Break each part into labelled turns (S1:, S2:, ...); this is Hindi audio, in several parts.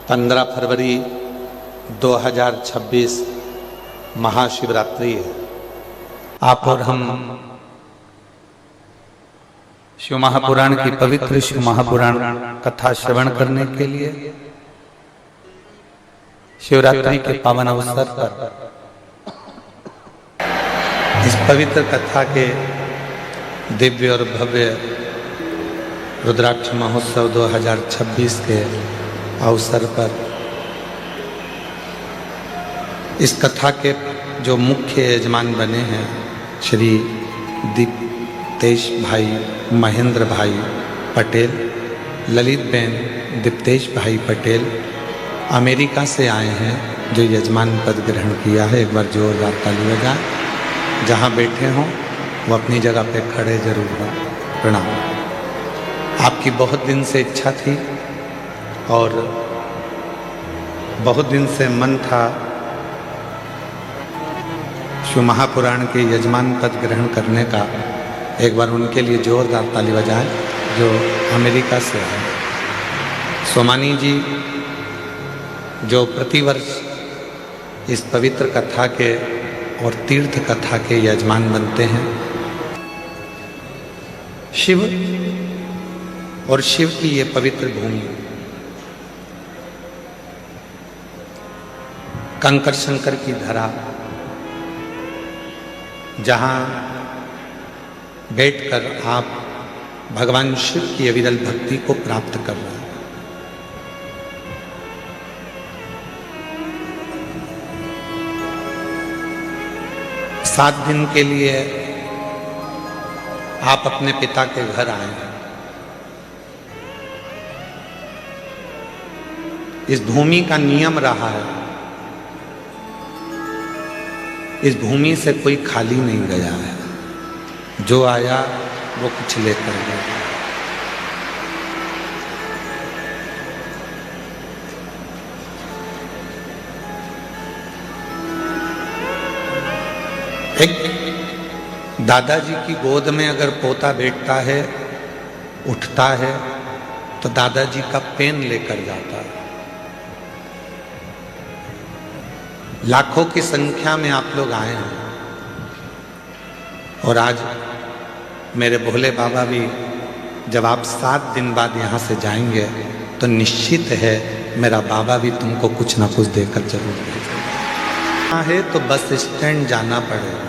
S1: 15 फरवरी 2026 महाशिवरात्रि है। आप और हम शिव महापुराण की पवित्र शिव महापुराण कथा श्रवण करने के लिए शिवरात्रि के पावन अवसर पर इस पवित्र कथा के दिव्य और भव्य रुद्राक्ष महोत्सव 2026 के अवसर पर इस कथा के जो मुख्य यजमान बने हैं श्री दीप्तेश भाई महेंद्र भाई पटेल, ललित बेन दीप्तेश भाई पटेल अमेरिका से आए हैं, जो यजमान पद ग्रहण किया है। एक बार जोरदार ताली बजाएं। जहाँ बैठे हों वो अपनी जगह पे खड़े जरूर हों। प्रणाम। आपकी बहुत दिन से इच्छा थी और बहुत दिन से मन था शिव महापुराण के यजमान पद ग्रहण करने का। एक बार उनके लिए जोरदार ताली बजाएं जो अमेरिका से आए। सोमानी जी जो प्रतिवर्ष इस पवित्र कथा के और तीर्थ कथा के यजमान बनते हैं। शिव और शिव की ये पवित्र भूमि कंकर शंकर की धरा, जहाँ बैठकर आप भगवान शिव की अविरल भक्ति को प्राप्त कर रहे हैं। सात दिन के लिए आप अपने पिता के घर आए हैं। इस भूमि का नियम रहा है, इस भूमि से कोई खाली नहीं गया है। जो आया वो कुछ लेकर गया। एक दादाजी की गोद में अगर पोता बैठता है, उठता है, तो दादाजी का पेन लेकर जाता है। लाखों की संख्या में आप लोग आए हैं और आज मेरे भोले बाबा भी जब आप 7 दिन बाद यहाँ से जाएंगे तो निश्चित है मेरा बाबा भी तुमको कुछ ना कुछ देकर जरूर भेजेगा। है तो बस स्टैंड जाना पड़ेगा,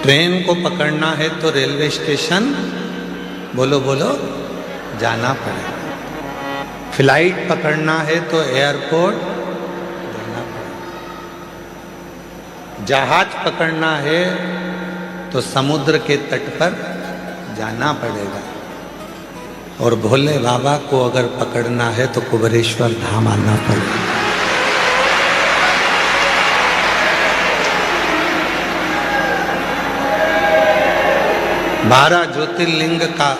S1: ट्रेन को पकड़ना है तो रेलवे स्टेशन बोलो बोलो जाना पड़ेगा, फ्लाइट पकड़ना है तो एयरपोर्ट, जहाज पकड़ना है तो समुद्र के तट पर जाना पड़ेगा, और भोले बाबा को अगर पकड़ना है तो कुबेरेश्वर धाम आना पड़ेगा। बारह ज्योतिर्लिंग का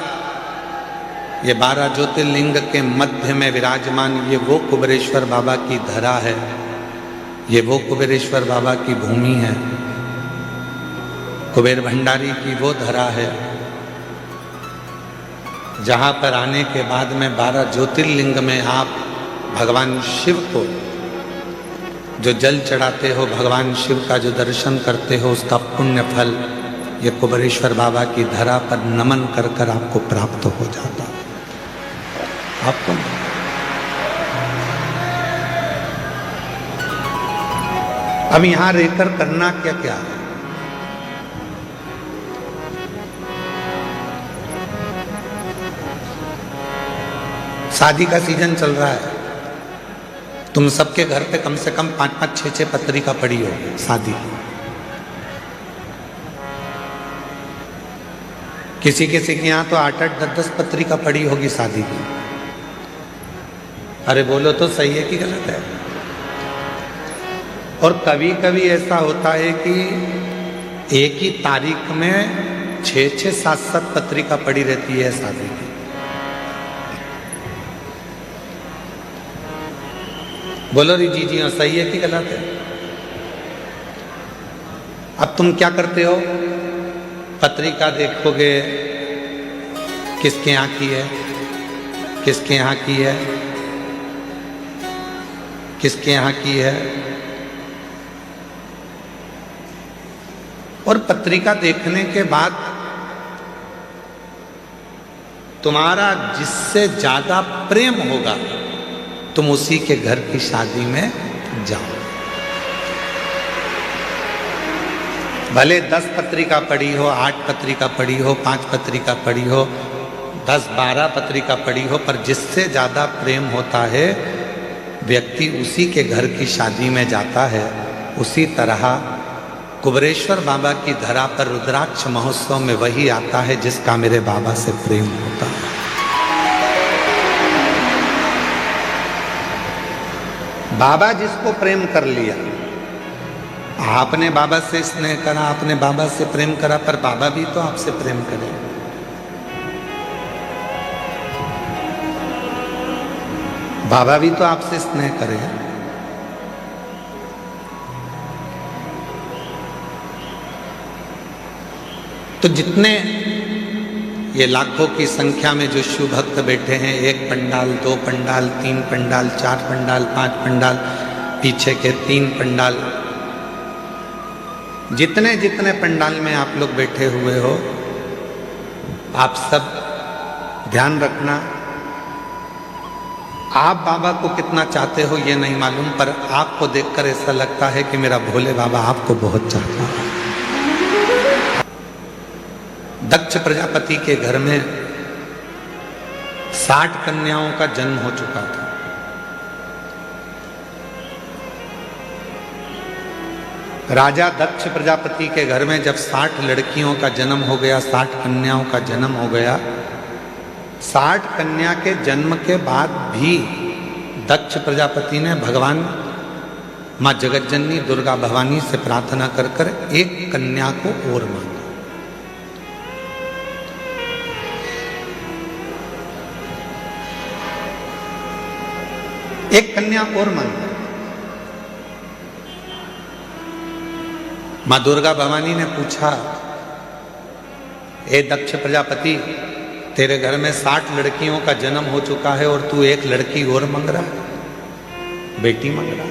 S1: ये 12 ज्योतिर्लिंग के मध्य में विराजमान ये वो कुबेरेश्वर बाबा की धरा है, ये वो कुबेरेश्वर बाबा की भूमि है। कुबेर भंडारी की वो धरा है जहाँ पर आने के बाद में 12 ज्योतिर्लिंग में आप भगवान शिव को जो जल चढ़ाते हो, भगवान शिव का जो दर्शन करते हो, उसका पुण्य फल ये कुबेरेश्वर बाबा की धरा पर नमन कर कर आपको प्राप्त हो जाता है। आपको अब यहां रहकर करना क्या क्या है? शादी का सीजन चल रहा है, तुम सबके घर पे कम से कम 5-5, 6-6 पत्रिका पड़ी हो शादी। किसी किसी के यहाँ तो 8-8, 10-10 पत्रिका पड़ी होगी शादी की। अरे बोलो तो सही है कि गलत है? और कभी कभी ऐसा होता है कि एक ही तारीख में 6-6, 7-7 पत्रिका पड़ी रहती है शादी की। बोलो री जी हाँ, सही है कि गलत है? अब तुम क्या करते हो? पत्रिका देखोगे किसके यहाँ की है, किसके यहाँ की है? किसके यहाँ की है? और पत्रिका देखने के बाद तुम्हारा जिससे ज्यादा प्रेम होगा तुम उसी के घर की शादी में जाओ। भले 10 पत्रिका पढ़ी हो, 8 पत्रिका पढ़ी हो, 5 पत्रिका पढ़ी हो, 10-12 पत्रिका पढ़ी हो, पर जिससे ज्यादा प्रेम होता है व्यक्ति उसी के घर की शादी में जाता है। उसी तरह कुबरेश्वर बाबा की धरा पर रुद्राक्ष महोत्सव में वही आता है जिसका मेरे बाबा से प्रेम होता है। बाबा जिसको प्रेम कर लिया, आपने बाबा से स्नेह करा, आपने बाबा से प्रेम करा, पर बाबा भी तो आपसे प्रेम करे। बाबा भी तो आपसे स्नेह करे। तो जितने ये लाखों की संख्या में जो शिव भक्त बैठे हैं, 1 पंडाल, 2 पंडाल, 3 पंडाल, 4 पंडाल, 5 पंडाल, पीछे के 3 पंडाल, जितने जितने पंडाल में आप लोग बैठे हुए हो, आप सब ध्यान रखना, आप बाबा को कितना चाहते हो ये नहीं मालूम, पर आपको देखकर ऐसा लगता है कि मेरा भोले बाबा आपको बहुत चाहता है। दक्ष प्रजापति के घर में 60 कन्याओं का जन्म हो चुका था। राजा दक्ष प्रजापति के घर में जब 60 लड़कियों का जन्म हो गया, 60 कन्याओं का जन्म हो गया, 60 कन्या के जन्म के बाद भी दक्ष प्रजापति ने भगवान मां जगतजननी दुर्गा भवानी से प्रार्थना कर कर एक कन्या को और मांगा। एक कन्या और मांगी। मां दुर्गा भवानी ने पूछा, ए दक्ष प्रजापति, तेरे घर में 60 लड़कियों का जन्म हो चुका है और तू एक लड़की और मांग रहा, बेटी मांग रहा।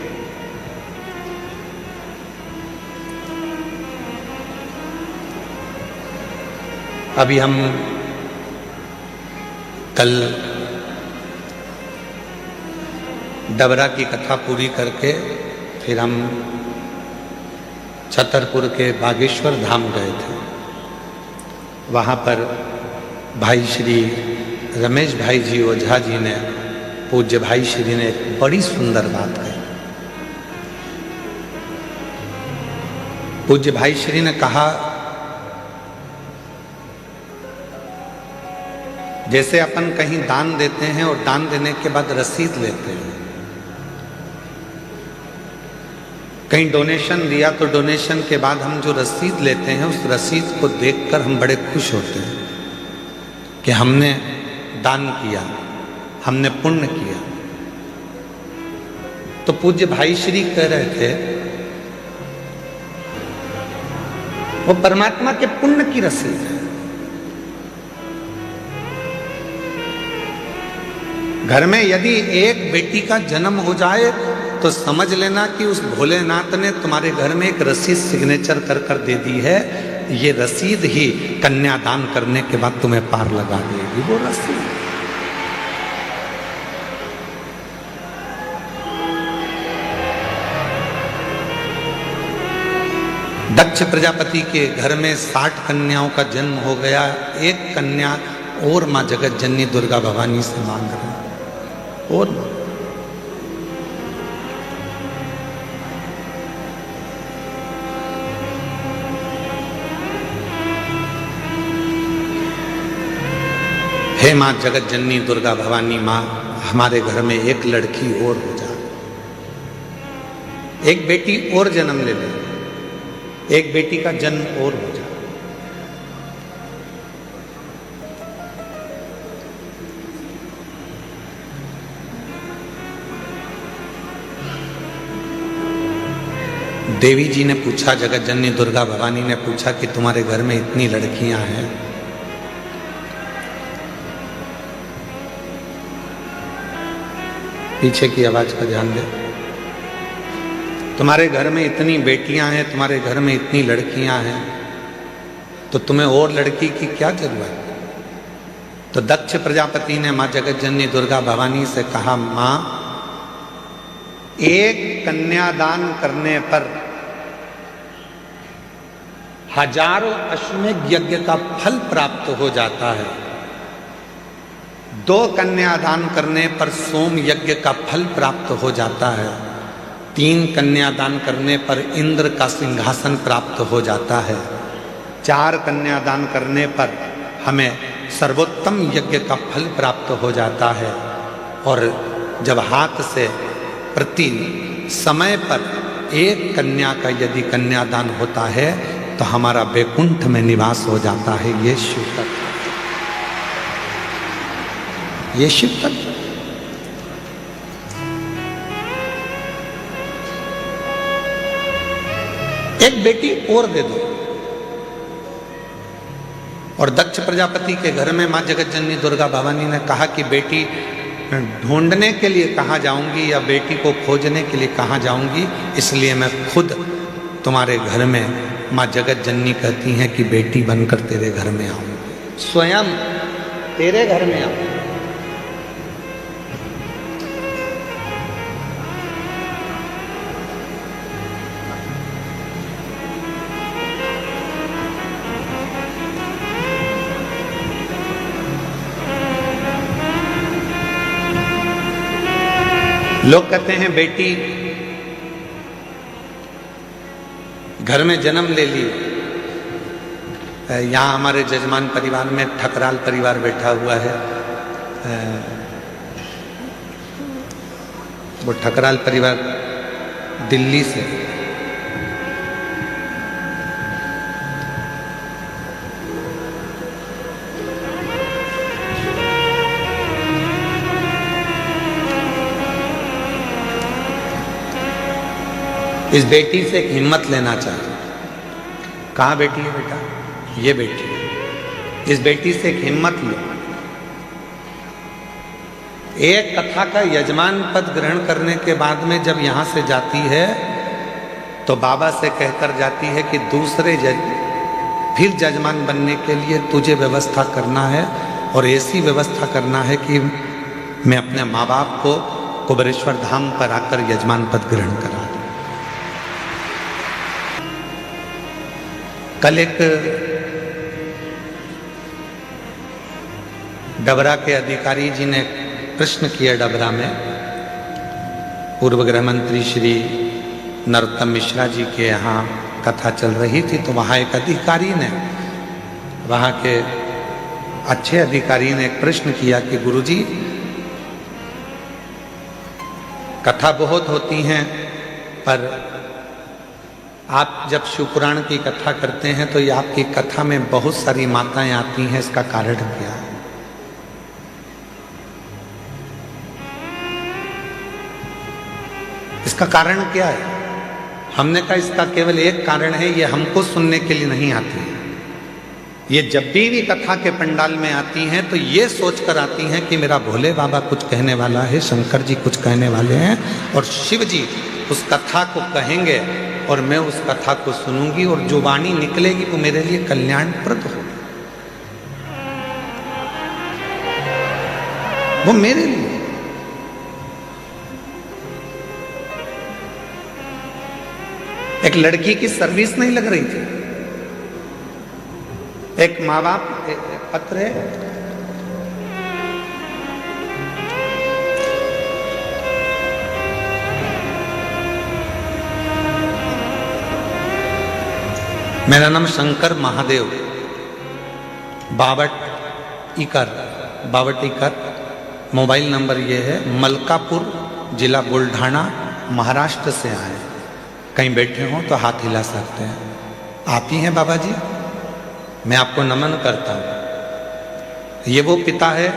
S1: अभी हम कल डबरा की कथा पूरी करके फिर हम छतरपुर के बागेश्वर धाम गए थे। वहाँ पर भाई श्री रमेश भाई जी ओझा जी ने, पूज्य भाई श्री ने एक बड़ी सुंदर बात कही। पूज्य भाई श्री ने कहा, जैसे अपन कहीं दान देते हैं और दान देने के बाद रसीद लेते हैं, कहीं डोनेशन दिया तो डोनेशन के बाद हम जो रसीद लेते हैं उस रसीद को देखकर हम बड़े खुश होते हैं कि हमने दान किया, हमने पुण्य किया। तो पूज्य भाई श्री कह रहे थे, वो परमात्मा के पुण्य की रसीद है। घर में यदि एक बेटी का जन्म हो जाए तो समझ लेना कि उस भोलेनाथ ने तुम्हारे घर में एक रसीद सिग्नेचर कर कर दे दी है। ये रसीद ही कन्यादान करने के बाद तुम्हें पार लगा देगी, वो रसीद। दक्ष प्रजापति के घर में 60 कन्याओं का जन्म हो गया, एक कन्या और मां जगतजननी दुर्गा भवानी से मांग रहे हैं। और हे मां जगतजननी दुर्गा भवानी, मां हमारे घर में एक लड़की और हो जाए, एक बेटी और जन्म ले ले, एक बेटी का जन्म और हो जाए। देवी जी ने पूछा, जगतजननी दुर्गा भवानी ने पूछा कि तुम्हारे घर में इतनी लड़कियां हैं, पीछे की आवाज का ध्यान दे। तुम्हारे घर में इतनी बेटियां हैं, तुम्हारे घर में इतनी लड़कियां हैं, तो तुम्हें और लड़की की क्या जरूरत? तो दक्ष प्रजापति ने मां जगत जननी दुर्गा भवानी से कहा, मां, एक कन्यादान करने पर हजारों अश्वमेध यज्ञ का फल प्राप्त हो जाता है। 2 कन्यादान करने पर सोम यज्ञ का फल प्राप्त हो जाता है। 3 कन्यादान करने पर इंद्र का सिंहासन प्राप्त हो जाता है। 4 कन्यादान करने पर हमें सर्वोत्तम यज्ञ का फल प्राप्त हो जाता है। और जब हाथ से प्रति समय पर 1 कन्या का यदि कन्यादान होता है तो हमारा वैकुंठ में निवास हो जाता है। ये शिव तत्व, ये शिव तत्व। एक बेटी और दे दो। और दक्ष प्रजापति के घर में मां जगत जननी दुर्गा भवानी ने कहा कि बेटी ढूंढने के लिए कहाँ जाऊंगी या बेटी को खोजने के लिए कहाँ जाऊंगी, इसलिए मैं खुद तुम्हारे घर में, मां जगत जननी कहती हैं कि बेटी बनकर तेरे घर में आऊंगी, स्वयं तेरे घर में आऊंगी। लोग कहते हैं बेटी घर में जन्म ले ली। यहाँ हमारे जजमान परिवार में ठकराल परिवार बैठा हुआ है। वो ठकराल परिवार दिल्ली से, इस बेटी से एक हिम्मत लेना चाहिए। कहाँ बेटी है बेटा? ये बेटी है। इस बेटी से एक हिम्मत लो। एक कथा का यजमान पद ग्रहण करने के बाद में जब यहाँ से जाती है तो बाबा से कहकर जाती है कि दूसरे फिर जजमान बनने के लिए तुझे व्यवस्था करना है, और ऐसी व्यवस्था करना है कि मैं अपने माँ बाप को कुबेरेश्वर धाम पर आकर यजमान पद ग्रहण करा। कल एक डबरा के अधिकारी जी ने प्रश्न किया डबरा में, पूर्व गृह मंत्री श्री नरोत्तम मिश्रा जी के यहाँ कथा चल रही थी, तो वहाँ एक अधिकारी ने, वहाँ के अच्छे अधिकारी ने एक प्रश्न किया कि गुरुजी, कथा बहुत होती हैं, पर आप जब शिव पुराण की कथा करते हैं तो ये आपकी कथा में बहुत सारी माताएं आती हैं, इसका कारण क्या है? इसका कारण क्या है? हमने कहा इसका केवल एक कारण है, ये हमको सुनने के लिए नहीं आती है। ये जब भी कथा के पंडाल में आती हैं तो ये सोचकर आती हैं कि मेरा भोले बाबा कुछ कहने वाला है, शंकर जी कुछ कहने वाले हैं, और शिव जी उस कथा को कहेंगे और मैं उस कथा को सुनूंगी, और जो वाणी निकलेगी वो मेरे लिए कल्याणप्रद होगी, वो मेरे लिए। एक लड़की की सर्विस नहीं लग रही थी। एक माँ बाप पत्र है, मेरा नाम शंकर महादेव, बावट इकर, मोबाइल नंबर ये है, मलकापुर जिला बुल्ढाना महाराष्ट्र से आए। कहीं बैठे हों तो हाथ हिला सकते हैं। आप ही हैं बाबा जी? मैं आपको नमन करता हूँ। ये वो पिता है,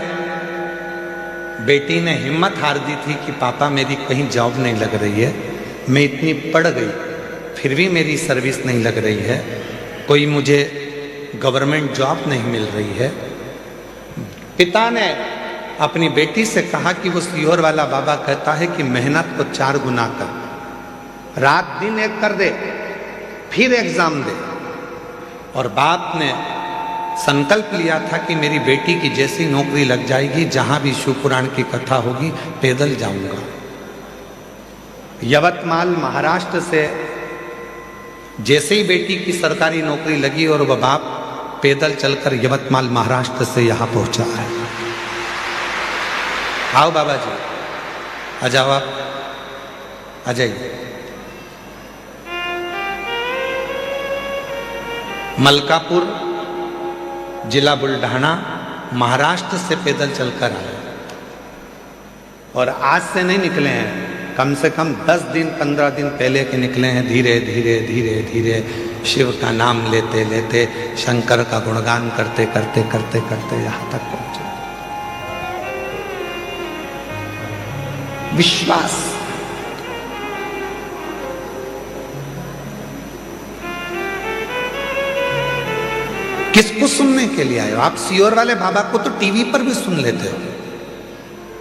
S1: बेटी ने हिम्मत हार दी थी कि पापा मेरी कहीं जॉब नहीं लग रही है, मैं इतनी पढ़ गई फिर भी मेरी सर्विस नहीं लग रही है, कोई मुझे गवर्नमेंट जॉब नहीं मिल रही है। पिता ने अपनी बेटी से कहा कि वो सीहोर वाला बाबा कहता है कि मेहनत को 4 गुना कर, रात दिन एक कर दे, फिर एग्जाम दे। और बाप ने संकल्प लिया था कि मेरी बेटी की जैसी नौकरी लग जाएगी, जहां भी शिव पुराण की कथा होगी पैदल जाऊंगा। यवतमाल महाराष्ट्र से जैसे ही बेटी की सरकारी नौकरी लगी और वह बाप पैदल चलकर यवतमाल महाराष्ट्र से यहां पहुंचा है। आओ बाबा जी, आ जाओ, आप आ जाइए। मलकापुर, जिला बुल्ढाना, महाराष्ट्र से पैदल चलकर आए और आज से नहीं निकले हैं, कम से कम 10 दिन 15 दिन पहले के निकले हैं। धीरे धीरे धीरे धीरे शिव का नाम लेते लेते, शंकर का गुणगान करते करते करते करते यहां तक पहुंचे। विश्वास, किसको सुनने के लिए आए हो आप? सीहोर वाले बाबा को तो टीवी पर भी सुन लेते हो,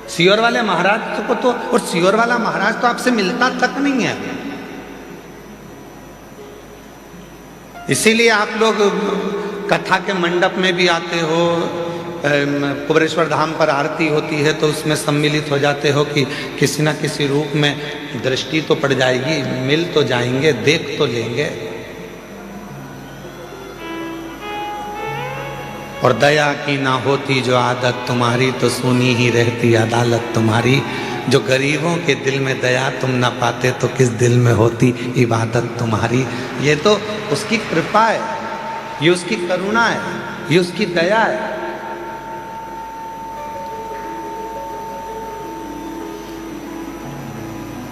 S1: सीहोर वाले महाराज को तो, और सीहोर वाला महाराज तो आपसे मिलता तक नहीं है। इसीलिए आप लोग कथा के मंडप में भी आते हो, कुबेरेश्वर धाम पर आरती होती है तो उसमें सम्मिलित हो जाते हो कि किसी न किसी रूप में दृष्टि तो पड़ जाएगी, मिल तो जाएंगे, देख तो लेंगे। और दया की ना होती जो आदत तुम्हारी, तो सुनी ही रहती अदालत तुम्हारी। जो गरीबों के दिल में दया तुम ना पाते, तो किस दिल में होती इबादत तुम्हारी। ये तो उसकी कृपा है, ये उसकी करुणा है, ये उसकी दया है।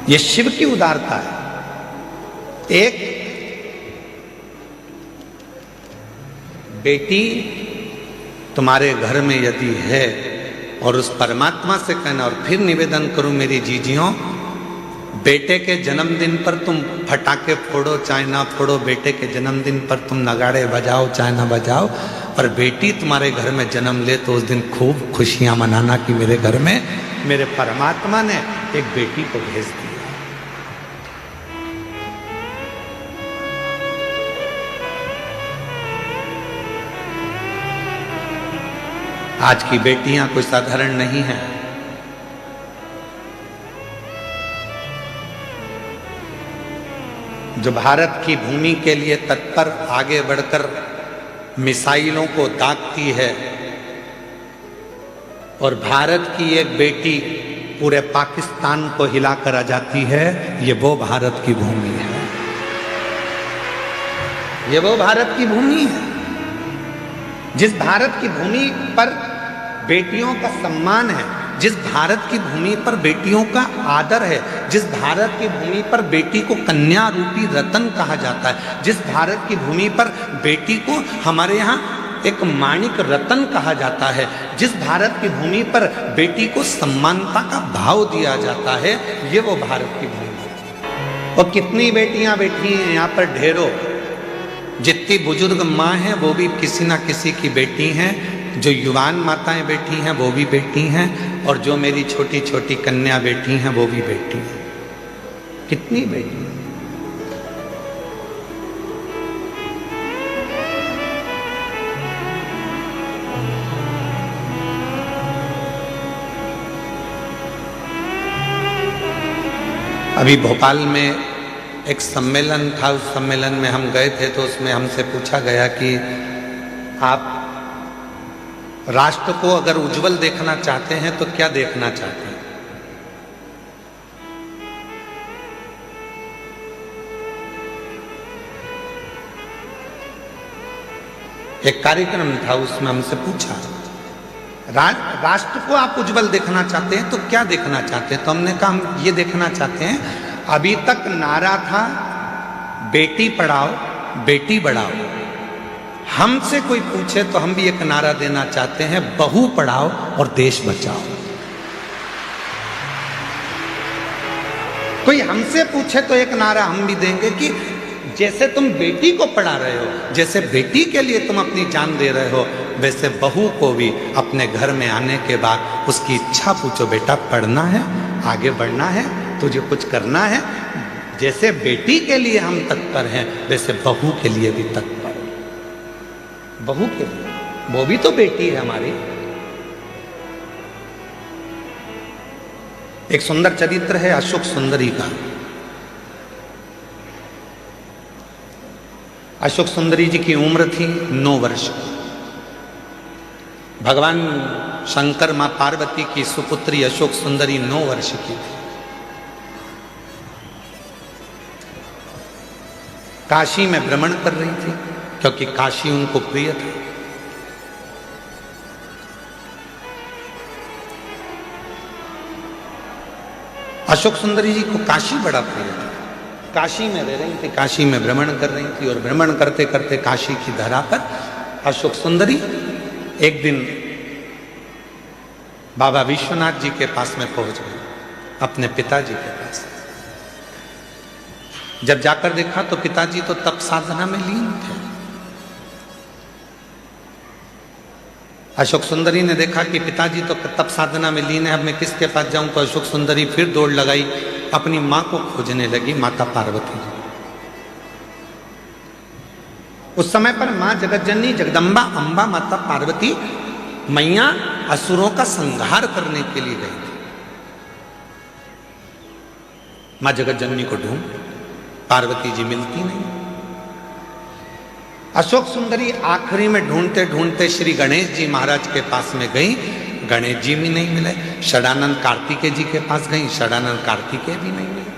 S1: ये शिव की उदारता है। एक बेटी तुम्हारे घर में यदि है, और उस परमात्मा से कहना, और फिर निवेदन करूं मेरी जीजियों, बेटे के जन्मदिन पर तुम फटाके फोड़ो चाहे ना फोड़ो, बेटे के जन्मदिन पर तुम नगाड़े बजाओ चाहे ना बजाओ, पर बेटी तुम्हारे घर में जन्म ले तो उस दिन खूब खुशियां मनाना कि मेरे घर में मेरे परमात्मा ने एक बेटी को भेज दिया। आज की बेटियां कोई साधारण नहीं है। जो भारत की भूमि के लिए तत्पर आगे बढ़कर मिसाइलों को दागती है, और भारत की एक बेटी पूरे पाकिस्तान को हिलाकर आ जाती है, ये वो भारत की भूमि है, ये वो भारत की भूमि है। जिस भारत की भूमि पर बेटियों का सम्मान है, जिस भारत की भूमि पर बेटियों का आदर है, जिस भारत की भूमि पर बेटी को कन्या रूपी रतन कहा जाता है, जिस भारत की भूमि पर बेटी को हमारे यहाँ एक माणिक रतन कहा जाता है, जिस भारत की भूमि पर बेटी को सम्मानता का भाव दिया जाता है, ये वो भारत की भूमि है। और कितनी बेटियां बैठी हैं यहाँ पर, ढेरों। जितनी बुजुर्ग माँ हैं वो भी किसी ना किसी की बेटी हैं, जो युवान माताएं बैठी हैं वो भी बेटी हैं, और जो मेरी छोटी छोटी कन्या बैठी हैं वो भी बेटी हैं। कितनी बेटी? अभी भोपाल में एक सम्मेलन था, उस सम्मेलन में हम गए थे, तो उसमें हमसे पूछा गया कि आप राष्ट्र को अगर उज्जवल देखना चाहते हैं तो क्या देखना चाहते हैं? एक कार्यक्रम था, उसमें हमसे पूछा राष्ट्र को आप उज्जवल देखना चाहते हैं तो क्या देखना चाहते हैं? तो हमने कहा हम ये देखना चाहते हैं, अभी तक नारा था बेटी पढ़ाओ बेटी बढ़ाओ, हमसे कोई पूछे तो हम भी एक नारा देना चाहते हैं, बहू पढ़ाओ और देश बचाओ। कोई हमसे पूछे तो एक नारा हम भी देंगे कि जैसे तुम बेटी को पढ़ा रहे हो, जैसे बेटी के लिए तुम अपनी जान दे रहे हो, वैसे बहू को भी अपने घर में आने के बाद उसकी इच्छा पूछो, बेटा पढ़ना है, आगे बढ़ना है, तुझे कुछ करना है। जैसे बेटी के लिए हम तत्पर हैं, वैसे बहू के लिए भी तत्पर। बहू के लिए, वो भी तो बेटी है हमारी। एक सुंदर चरित्र है अशोक सुंदरी का। अशोक सुंदरी जी की उम्र थी 9 वर्ष। भगवान शंकर मां पार्वती की सुपुत्री अशोक सुंदरी 9 वर्ष की थी। काशी में भ्रमण कर रही थी, क्योंकि काशी उनको प्रिय था। अशोक सुंदरी जी को काशी बड़ा प्रिय था। काशी में रह रही थी, काशी में भ्रमण कर रही थी, और भ्रमण करते करते काशी की धरा पर अशोक सुंदरी एक दिन बाबा विश्वनाथ जी के पास में पहुंच गई, अपने पिताजी के पास। जब जाकर देखा तो पिताजी तो तप साधना में लीन थे। अशोक सुंदरी ने देखा कि पिताजी तो तप साधना में लीन है, अब मैं किसके पास जाऊं। तो अशोक सुंदरी फिर दौड़ लगाई, अपनी मां को खोजने लगी, माता पार्वती जी। उस समय पर मां जगतजननी जगदम्बा अंबा माता पार्वती मैया असुरों का संहार करने के लिए गई थी। मां जगतजननी को ढूंढ, पार्वती जी मिलती नहीं। अशोक सुंदरी आखिरी में ढूंढते ढूंढते श्री गणेश जी महाराज के पास में गई, गणेश जी भी नहीं मिले। षडानंद कार्तिकेय जी के पास गई, षडानंद कार्तिकेय भी नहीं मिले।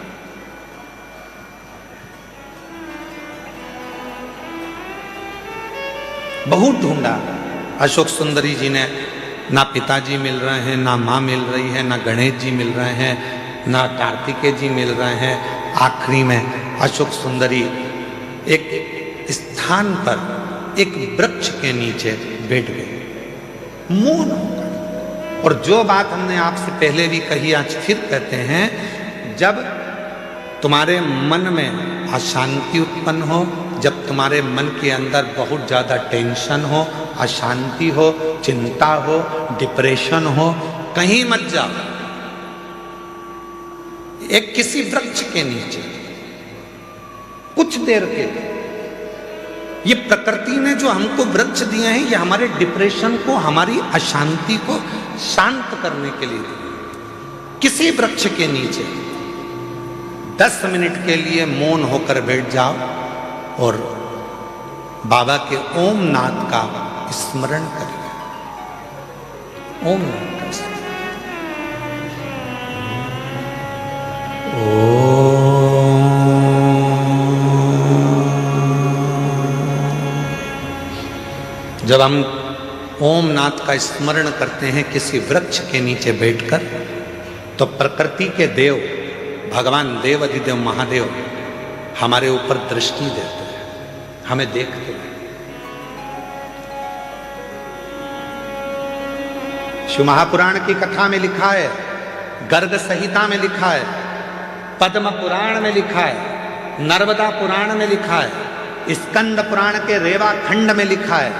S1: बहुत ढूंढा अशोक सुंदरी जी ने, ना पिताजी मिल रहे हैं, ना मां मिल रही है, ना गणेश जी मिल रहे हैं, ना कार्तिकेय जी मिल रहे हैं। आखिरी में अशोक सुंदरी एक स्थान पर एक वृक्ष के नीचे बैठ गई, मौन होकर। और जो बात हमने आपसे पहले भी कही, आज फिर कहते हैं, जब तुम्हारे मन में अशांति उत्पन्न हो, जब तुम्हारे मन के अंदर बहुत ज्यादा टेंशन हो, अशांति हो, चिंता हो, डिप्रेशन हो, कहीं मत जाओ। एक किसी वृक्ष के नीचे कुछ देर के लिए, ये प्रकृति ने जो हमको वृक्ष दिए हैं, ये हमारे डिप्रेशन को, हमारी अशांति को शांत करने के लिए दिए। किसी वृक्ष के नीचे 10 मिनट के लिए मौन होकर बैठ जाओ और बाबा के ओम नाथ का स्मरण करिए। ओम नाथ का स्मरण। जब हम ओम नाथ का स्मरण करते हैं किसी वृक्ष के नीचे बैठकर, तो प्रकृति के देव भगवान देव अधिदेव महादेव हमारे ऊपर दृष्टि देते हैं, हमें देखते हैं। शिव महापुराण की कथा में लिखा है, गर्ग संहिता में लिखा है, पद्म पुराण में लिखा है, नर्मदा पुराण में लिखा है, स्कंद पुराण के रेवा खंड में लिखा है,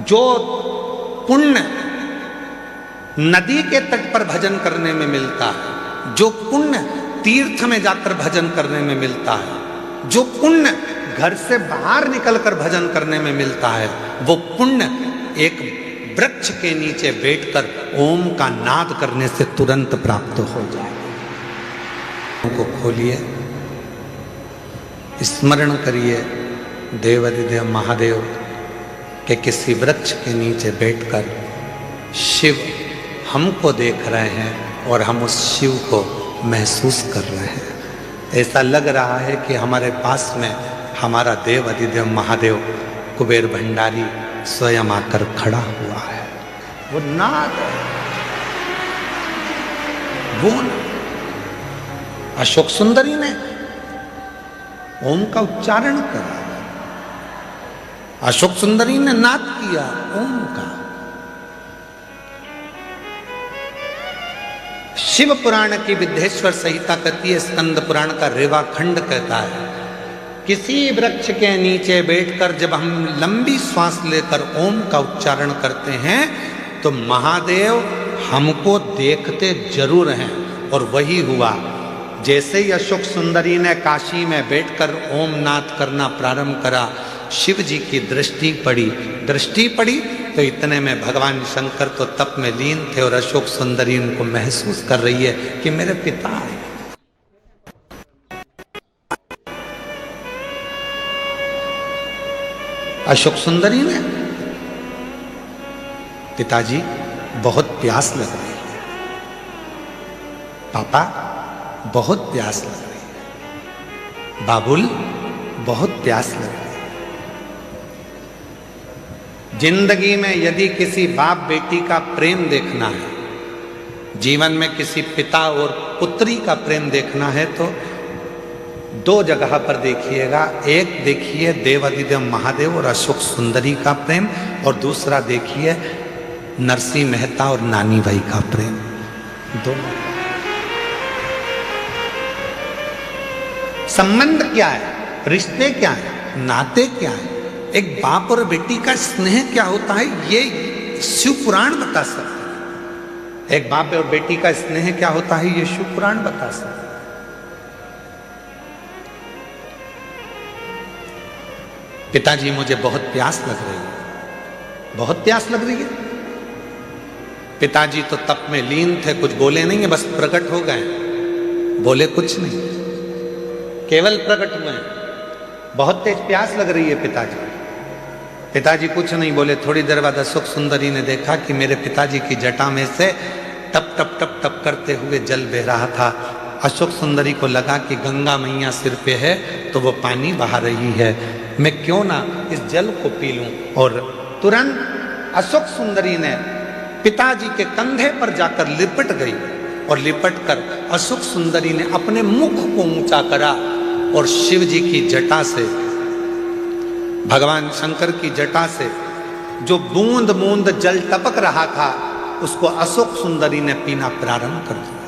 S1: जो पुण्य नदी के तट पर भजन करने में मिलता है, जो पुण्य तीर्थ में जाकर भजन करने में मिलता है, जो पुण्य घर से बाहर निकलकर भजन करने में मिलता है, वो पुण्य एक वृक्ष के नीचे बैठकर ओम का नाद करने से तुरंत प्राप्त हो जाए। को खोलिए, स्मरण करिए देवाधिदेव महादेव के किसी वृक्ष के नीचे बैठकर शिव हमको देख रहे हैं और हम उस शिव को महसूस कर रहे हैं। ऐसा लग रहा है कि हमारे पास में हमारा देव अधिदेव महादेव कुबेर भंडारी स्वयं आकर खड़ा हुआ है। वो नाद है, वो अशोक सुंदरी ने ओम का उच्चारण करा, अशोक सुंदरी ने नाद किया ओम का। शिव पुराण की विद्येश्वर संहिता कहती है, स्कंद पुराण का रेवा खंड कहता है, किसी वृक्ष के नीचे बैठकर जब हम लंबी श्वास लेकर ओम का उच्चारण करते हैं तो महादेव हमको देखते जरूर हैं। और वही हुआ। जैसे ही अशोक सुंदरी ने काशी में बैठकर ओम नाद करना प्रारंभ करा, शिव जी की दृष्टि पड़ी तो इतने में भगवान शंकर तो तप में लीन थे और अशोक सुंदरी उनको महसूस कर रही है कि मेरे पिता हैं। अशोक सुंदरी ने, पिताजी बहुत प्यास लग रही है, पापा बहुत प्यास लग रही है, बाबुल बहुत प्यास लग रही है। जिंदगी में यदि किसी बाप बेटी का प्रेम देखना है, जीवन में किसी पिता और पुत्री का प्रेम देखना है, तो दो जगह पर देखिएगा। एक देखिए देवाधिदेव महादेव और अशोक सुंदरी का प्रेम, और दूसरा देखिए नरसिंह मेहता और नानी भाई का प्रेम। दोनों संबंध क्या है, रिश्ते क्या है, नाते क्या है, एक बाप और बेटी का स्नेह क्या होता है, ये शिव पुराण बता सकता है। एक बाप और बेटी का स्नेह क्या होता है, ये शिव पुराण बता सकता है। पिताजी मुझे बहुत प्यास लग रही है, बहुत प्यास लग रही है। पिताजी तो तप में लीन थे, कुछ बोले नहीं है, बस प्रकट हो गए, बोले कुछ नहीं, केवल प्रकट हुए। बहुत तेज प्यास लग रही है पिताजी। पिताजी कुछ नहीं बोले। थोड़ी देर बाद अशोक सुंदरी ने देखा कि मेरे पिताजी की जटा में से टप टप टप टप करते हुए जल बह रहा था। अशोक सुंदरी को लगा कि गंगा मैया सिर पे है तो वो पानी बहा रही है, मैं क्यों ना इस जल को पी लूं। और तुरंत अशोक सुंदरी ने पिताजी के कंधे पर जाकर लिपट गई, और लिपट कर अशोक सुंदरी ने अपने मुख को ऊंचा करा और शिव जी की जटा से, भगवान शंकर की जटा से जो बूंद बूंद जल टपक रहा था, उसको अशोक सुंदरी ने पीना प्रारंभ कर दिया।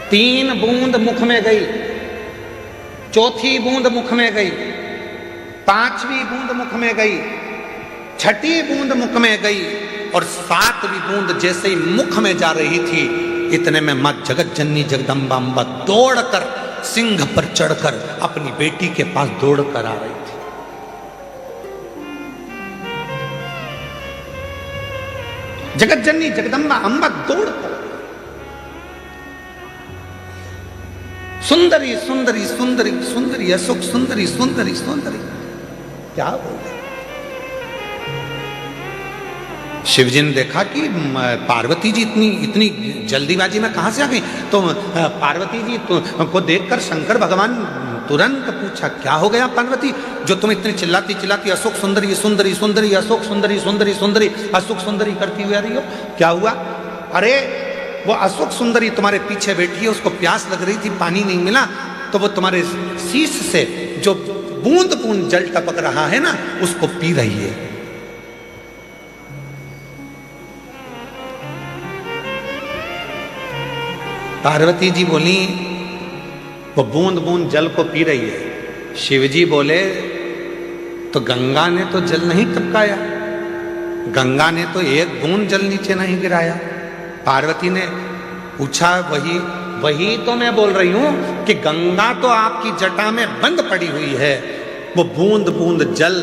S1: तीन बूंद मुख में गई, चौथी बूंद मुख में गई, पांचवी बूंद मुख में गई, छठी बूंद मुख में गई, और सातवीं बूंद जैसे ही मुख में जा रही थी, इतने में मां जगत जननी जगदम्बा अम्बा दौड़कर सिंह पर चढ़कर अपनी बेटी के पास दौड़कर आ रही थी। जगत जननी जगदम्बा अम्बा दौड़कर, सुंदरी सुंदरी सुंदरी सुंदरी अशोक सुंदरी सुंदरी सुंदरी, क्या बोले। शिवजी ने देखा कि पार्वती जी इतनी जल्दीबाजी में कहां से आ गई, तो पार्वती जी को देखकर शंकर भगवान तुरंत पूछा, क्या हो गया पार्वती, जो तुम इतनी चिल्लाती चिल्लाती अशोक सुंदरी सुंदरी सुंदरी अशोक सुंदरी सुंदरी सुंदरी अशोक सुंदरी करती हुई आ रही हो, क्या हुआ। अरे वो अशोक सुंदरी तुम्हारे पीछे बैठी है, उसको प्यास लग रही थी, पानी नहीं मिला, तो वो तुम्हारे शीश से जो बूंद बूंद जल टपक रहा है ना, उसको पी रही है। पार्वती जी बोली, वो बूंद बूंद जल को पी रही है। शिवजी बोले, तो गंगा ने तो जल नहीं टपकाया, गंगा ने तो एक बूंद जल नीचे नहीं गिराया। पार्वती ने पूछा, वही तो मैं बोल रही हूं कि गंगा तो आपकी जटा में बंद पड़ी हुई है, वो बूंद बूंद जल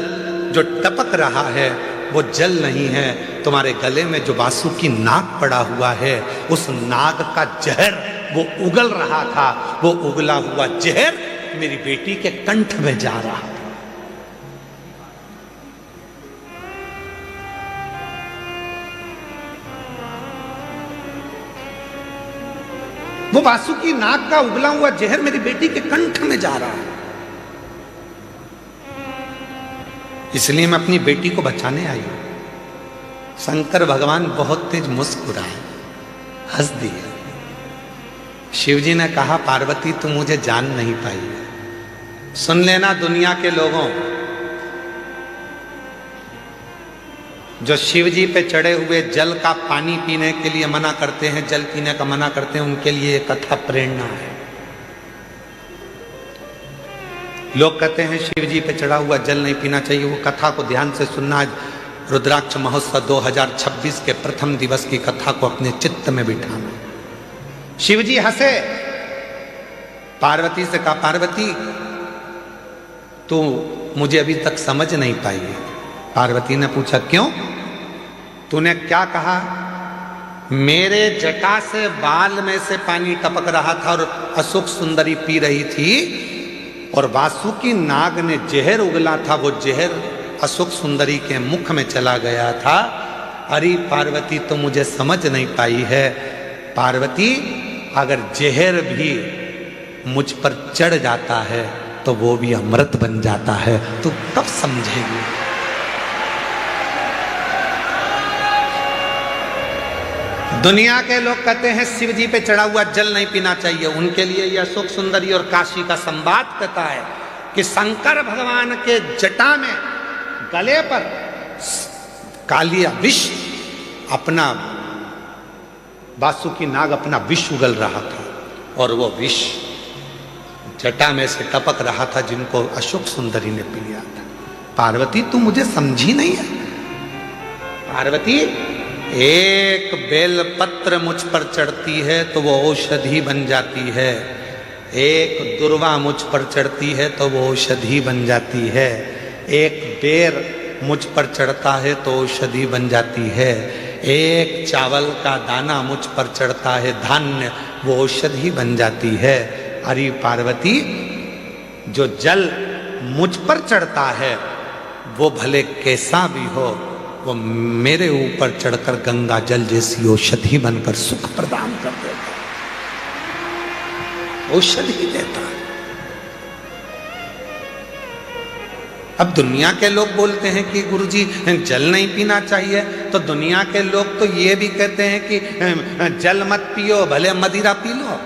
S1: जो टपक रहा है वो जल नहीं है, तुम्हारे गले में जो वासुकी नाग पड़ा हुआ है, उस नाग का जहर वो उगल रहा था, वो उगला हुआ जहर मेरी बेटी के कंठ में जा रहा था। वो वासुकी नाग का उगला हुआ जहर मेरी बेटी के कंठ में जा रहा है, इसलिए मैं अपनी बेटी को बचाने आई हूं। शंकर भगवान बहुत तेज मुस्कुराए, हंस दिए। शिवजी ने कहा, पार्वती तुम मुझे जान नहीं पाई। सुन लेना दुनिया के लोगों, जो शिवजी पे चढ़े हुए जल का पानी पीने के लिए मना करते हैं, जल पीने का मना करते हैं, उनके लिए कथा प्रेरणा है। लोग कहते हैं शिव जी पे चढ़ा हुआ जल नहीं पीना चाहिए। वो कथा को ध्यान से सुनना। रुद्राक्ष महोत्सव 2026 के प्रथम दिवस की कथा को अपने चित्त में बिठाना। शिव जी हंसे, पार्वती से कहा, पार्वती तू मुझे अभी तक समझ नहीं पाई है। पार्वती ने पूछा, क्यों? तूने क्या कहा? मेरे जटा से बाल में से पानी टपक रहा था और अशोक सुंदरी पी रही थी, और वासुकी नाग ने जहर उगला था, वो जहर अशोक सुंदरी के मुख में चला गया था। अरे पार्वती तो मुझे समझ नहीं पाई है। पार्वती, अगर जहर भी मुझ पर चढ़ जाता है तो वो भी अमृत बन जाता है, तो कब समझेगी? दुनिया के लोग कहते हैं शिव जी पे चढ़ा हुआ जल नहीं पीना चाहिए। उनके लिए यह अशोक सुंदरी और काशी का संवाद कहता है कि शंकर भगवान के जटा में गले पर कालिया विष अपना, वासुकी नाग अपना विष उगल रहा था, और वो विष जटा में से टपक रहा था, जिनको अशोक सुंदरी ने पी लिया था। पार्वती तू मुझे समझी नहीं है। पार्वती, एक बेलपत्र मुझ पर चढ़ती है तो वो औषधि बन जाती है, एक दुर्वा मुझ पर चढ़ती है तो वो औषधि बन जाती है, एक बेर मुझ पर चढ़ता है तो औषधि बन जाती है, एक चावल का दाना मुझ पर चढ़ता है धान्य, वो औषधि बन जाती है। अरे पार्वती, जो जल मुझ पर चढ़ता है वो भले कैसा भी हो, वो मेरे ऊपर चढ़कर गंगा जल जैसी औषधि बनकर सुख प्रदान कर देता है, औषधि देता है। अब दुनिया के लोग बोलते हैं कि गुरुजी जल नहीं पीना चाहिए, तो दुनिया के लोग तो ये भी कहते हैं कि जल मत पियो, भले मदिरा पी लो।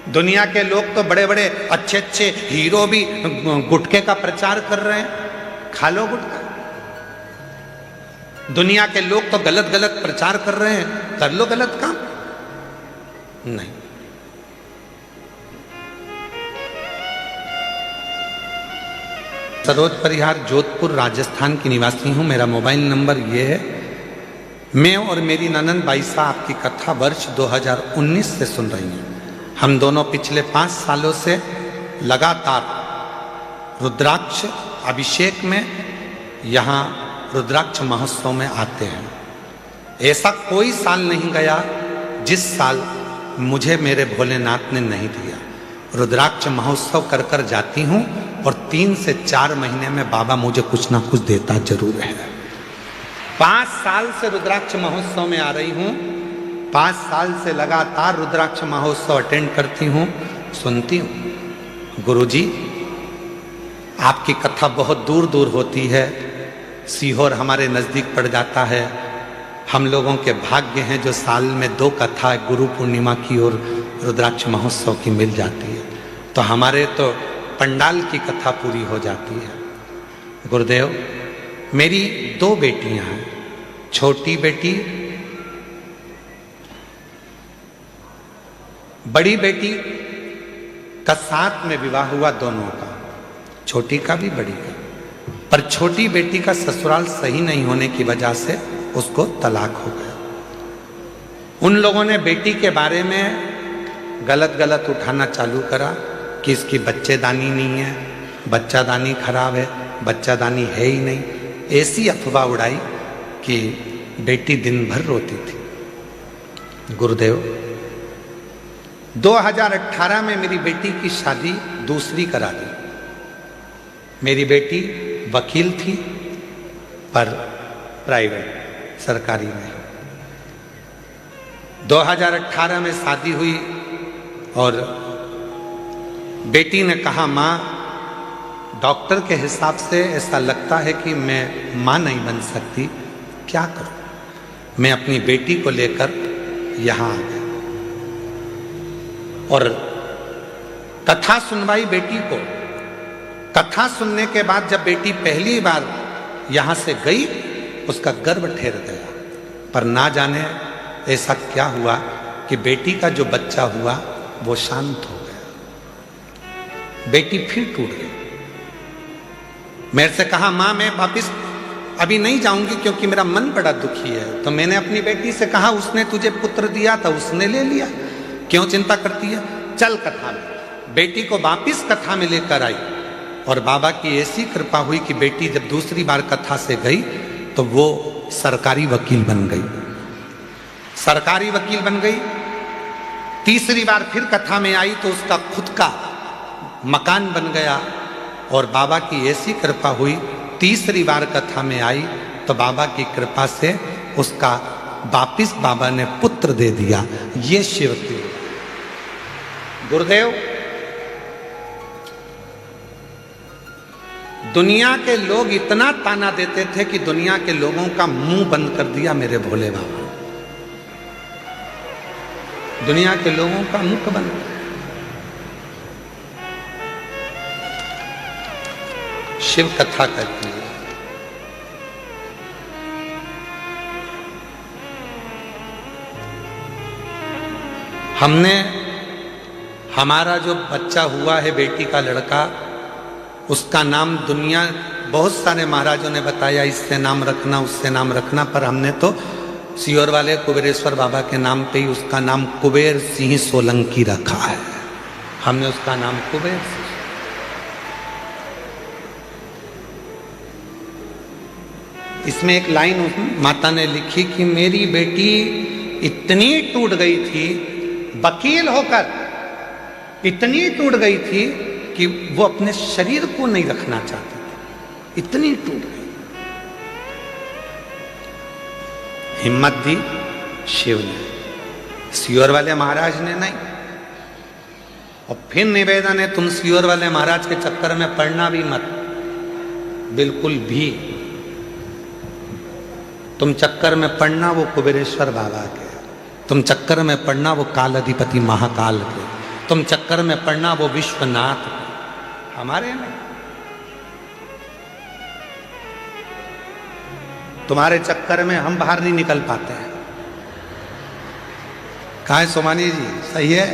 S1: दुनिया के लोग तो बड़े बड़े अच्छे अच्छे हीरो भी गुटखे का प्रचार कर रहे हैं, खा लो गुटखा। दुनिया के लोग तो गलत गलत प्रचार कर रहे हैं, कर लो गलत काम। नहीं, सरोज परिहार, जोधपुर, राजस्थान की निवासी हूं। मेरा मोबाइल नंबर ये है। मैं और मेरी ननंद बाईसा आपकी कथा वर्ष 2019 से सुन रही हूं। हम दोनों पिछले 5 सालों से लगातार रुद्राक्ष अभिषेक में, यहाँ रुद्राक्ष महोत्सव में आते हैं। ऐसा कोई साल नहीं गया जिस साल मुझे मेरे भोलेनाथ ने नहीं दिया। रुद्राक्ष महोत्सव कर कर जाती हूँ और 3 से 4 महीने में बाबा मुझे कुछ ना कुछ देता जरूर है। 5 साल से रुद्राक्ष महोत्सव में आ रही हूँ। 5 साल से लगातार रुद्राक्ष महोत्सव अटेंड करती हूँ, सुनती हूँ। गुरुजी, आपकी कथा बहुत दूर दूर होती है। सीहोर हमारे नज़दीक पड़ जाता है। हम लोगों के भाग्य हैं जो साल में 2 कथा गुरु पूर्णिमा की और रुद्राक्ष महोत्सव की मिल जाती है, तो हमारे तो पंडाल की कथा पूरी हो जाती है। गुरुदेव, मेरी 2 बेटियां हैं। छोटी बेटी, बड़ी बेटी का साथ में विवाह हुआ दोनों का, छोटी का भी बड़ी का, पर छोटी बेटी का ससुराल सही नहीं होने की वजह से उसको तलाक हो गया। उन लोगों ने बेटी के बारे में गलत गलत उठाना चालू करा कि इसकी बच्चेदानी नहीं है, बच्चादानी खराब है, बच्चादानी है ही नहीं। ऐसी अफवाह उड़ाई कि बेटी दिन भर रोती थी। गुरुदेव, 2018 में मेरी बेटी की शादी दूसरी करा दी। मेरी बेटी वकील थी, पर प्राइवेट, सरकारी नहीं। 2018 में शादी हुई और बेटी ने कहा, माँ, डॉक्टर के हिसाब से ऐसा लगता है कि मैं माँ नहीं बन सकती, क्या करूं? मैं अपनी बेटी को लेकर यहाँ आ गया और कथा सुनवाई बेटी को। कथा सुनने के बाद जब बेटी पहली बार यहाँ से गई, उसका गर्भ ठहर गया। पर ना जाने ऐसा क्या हुआ कि बेटी का जो बच्चा हुआ वो शांत हो गया। बेटी फिर टूट गई। मेरे से कहा माँ मैं वापिस अभी नहीं जाऊंगी क्योंकि मेरा मन बड़ा दुखी है। तो मैंने अपनी बेटी से कहा उसने तुझे पुत्र दिया था, उसने ले लिया, क्यों चिंता करती है, चल कथा में। बेटी को वापिस कथा में लेकर आई और बाबा की ऐसी कृपा हुई कि बेटी जब दूसरी बार कथा से गई तो वो सरकारी वकील बन गई। सरकारी वकील बन गई। तीसरी बार फिर कथा में आई तो उसका खुद का मकान बन गया और बाबा की ऐसी कृपा हुई, तीसरी बार कथा में आई तो बाबा की कृपा से उसका वापिस बाबा ने पुत्र दे दिया। ये शिव की गुरुदेव। दुनिया के लोग इतना ताना देते थे कि दुनिया के लोगों का मुंह बंद कर दिया मेरे भोले बाबा। दुनिया के लोगों का मुख बंद। शिव कथा करती है। हमने हमारा जो बच्चा हुआ है, बेटी का लड़का, उसका नाम दुनिया बहुत सारे महाराजों ने बताया इससे नाम रखना उससे नाम रखना, पर हमने तो सीहोर वाले कुबेरेश्वर बाबा के नाम पे ही उसका नाम कुबेर सिंह सोलंकी रखा है। हमने उसका नाम कुबेर सिंह। इसमें एक लाइन माता ने लिखी कि मेरी बेटी इतनी टूट गई थी, वकील होकर इतनी टूट गई थी कि वो अपने शरीर को नहीं रखना चाहती थी, इतनी टूट गई। हिम्मत दी शिव ने, सीहोर वाले महाराज ने नहीं। और फिर निवेदन है तुम सीहोर वाले महाराज के चक्कर में पड़ना भी मत, बिल्कुल भी। तुम चक्कर में पड़ना वो कुबेरेश्वर बाबा के, तुम चक्कर में पड़ना वो काल अधिपति महाकाल के, तुम चक्कर में पड़ना वो विश्वनाथ के, हमारे में। तुम्हारे चक्कर में हम बाहर नहीं निकल पाते हैं। कहा है सोमानी जी, सही है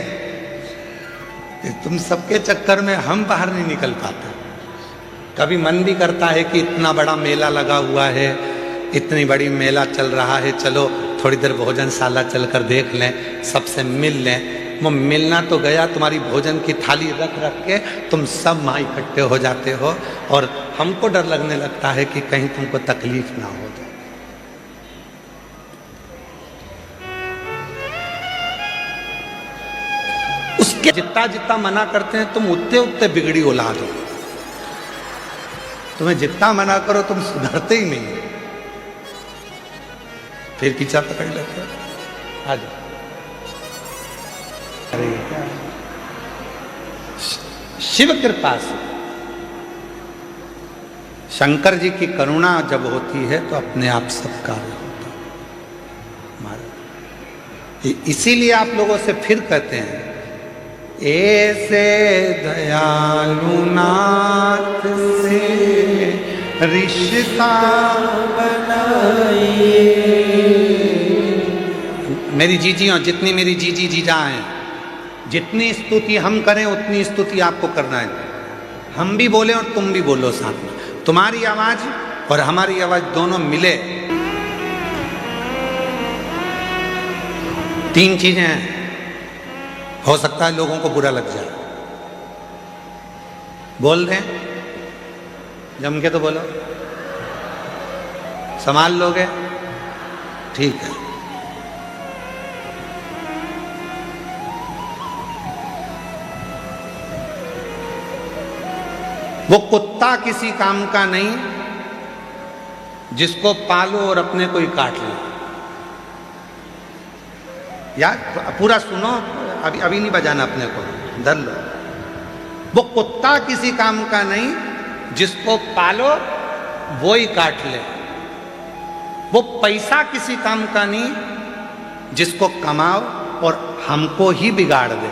S1: कि तुम सबके चक्कर में हम बाहर नहीं निकल पाते। कभी मन भी करता है कि इतना बड़ा मेला लगा हुआ है, इतनी बड़ी मेला चल रहा है, चलो थोड़ी देर भोजनशाला चलकर देख लें, सबसे मिल लें। वो मिलना तो गया, तुम्हारी भोजन की थाली रख रख के तुम सब वहाँ इकट्ठे हो जाते हो और हमको डर लगने लगता है कि कहीं तुमको तकलीफ ना हो जाए। उसके जितना जितना मना करते हैं तुम उतने उतने बिगड़ी औलाद हो। तुम्हें जितना मना करो तुम सुधरते ही नहीं, फिर पीछा पकड़ लेते हो। आ जाओ। अरे क्या शिव कृपा से, शंकर जी की करुणा जब होती है तो अपने आप सब कार्य होता है। इसीलिए आप लोगों से फिर कहते हैं, ऐसे दयालु नाथ से रिश्ता बनाइए। मेरी जीजियों, जितनी मेरी जीजी जीजा हैं, जितनी स्तुति हम करें उतनी स्तुति आपको करना है। हम भी बोले और तुम भी बोलो साथ में। तुम्हारी आवाज और हमारी आवाज दोनों मिले। तीन चीजें हैं, हो सकता है लोगों को बुरा लग जाए। बोल दें जम के तो बोलो, संभाल लोगे, ठीक है। वो कुत्ता किसी काम का नहीं जिसको पालो और अपने को ही काट लो। यार पूरा सुनो, अभी नहीं बजाना, अपने को धर लो। वो कुत्ता किसी काम का नहीं जिसको पालो वो ही काट ले। वो पैसा किसी काम का नहीं जिसको कमाओ और हमको ही बिगाड़ दे।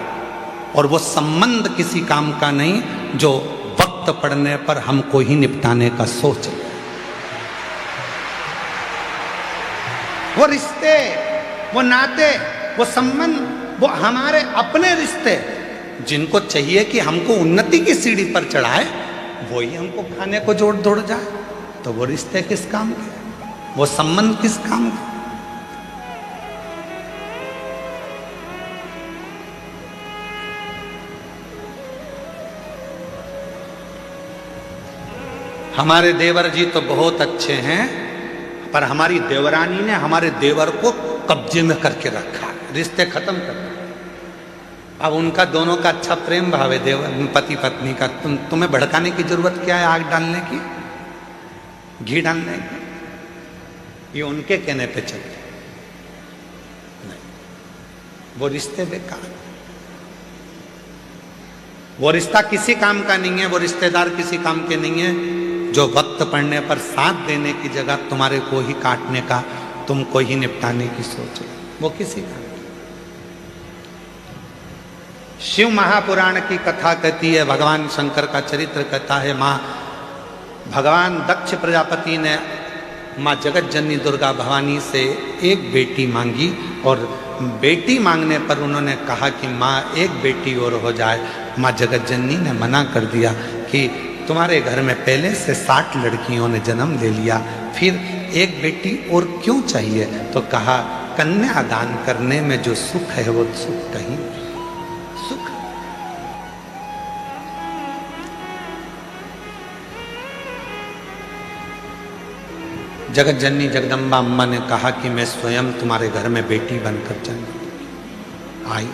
S1: और वो संबंध किसी काम का नहीं जो वक्त पड़ने पर हमको ही निपटाने का सोच। वो रिश्ते, वो नाते, वो संबंध वो हमारे अपने रिश्ते जिनको चाहिए कि हमको उन्नति की सीढ़ी पर चढ़ाए, वही हमको खाने को जोड़ दौड़ जाए, तो वो रिश्ते किस काम के, वो संबंध किस काम के? हमारे देवर जी तो बहुत अच्छे हैं, पर हमारी देवरानी ने हमारे देवर को कब्जे में करके रखा, रिश्ते खत्म कर दिए। अब उनका दोनों का अच्छा प्रेम भाव है, देवर पति पत्नी का, तुम्हें भड़काने की जरूरत क्या है? आग डालने की, घी डालने की? ये उनके कहने पे चलते नहीं, वो रिश्ते बेकार, वो रिश्ता किसी काम का नहीं है, वो रिश्तेदार किसी काम के नहीं है, जो वक्त पड़ने पर साथ देने की जगह तुम्हारे को ही काटने का, तुमको ही निपटाने की सोच, वो किसी काम। शिव महापुराण की कथा कहती है, भगवान शंकर का चरित्र कहता है, भगवान दक्ष प्रजापति ने माँ जगत जननी दुर्गा भवानी से एक बेटी मांगी, और बेटी मांगने पर उन्होंने कहा कि माँ एक बेटी और हो जाए। माँ जगत जननी ने मना कर दिया कि तुम्हारे घर में पहले से 60 लड़कियों ने जन्म ले लिया, फिर एक बेटी और क्यों चाहिए? तो कहा, कन्या दान करने में जो सुख है वो सुख कहीं सुख। जगत जननी जगदम्बा अम्मा ने कहा कि मैं स्वयं तुम्हारे घर में बेटी बनकर जन्म आई।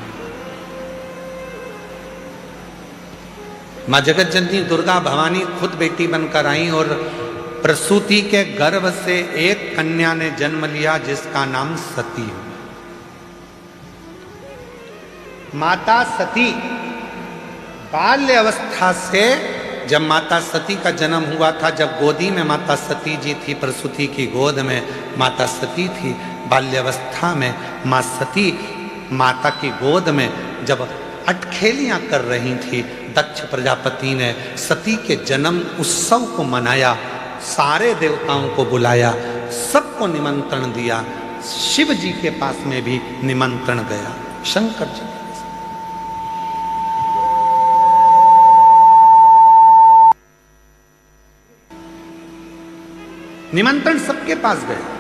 S1: माँ जगत जननी दुर्गा भवानी खुद बेटी बनकर आई, और प्रसूति के गर्भ से एक कन्या ने जन्म लिया जिसका नाम सती है। माता सती बाल्य अवस्था से, जब माता सती का जन्म हुआ था, जब गोदी में माता सती जी थी, प्रसूति की गोद में माता सती थी, बाल्यावस्था में माँ सती माता की गोद में जब अटखेलियां कर रही थी, दक्ष प्रजापति ने सती के जन्म उत्सव को मनाया, सारे देवताओं को बुलाया, सबको निमंत्रण दिया, शिव जी के पास में भी निमंत्रण गया, शंकर जी के पास। निमंत्रण सबके पास गया।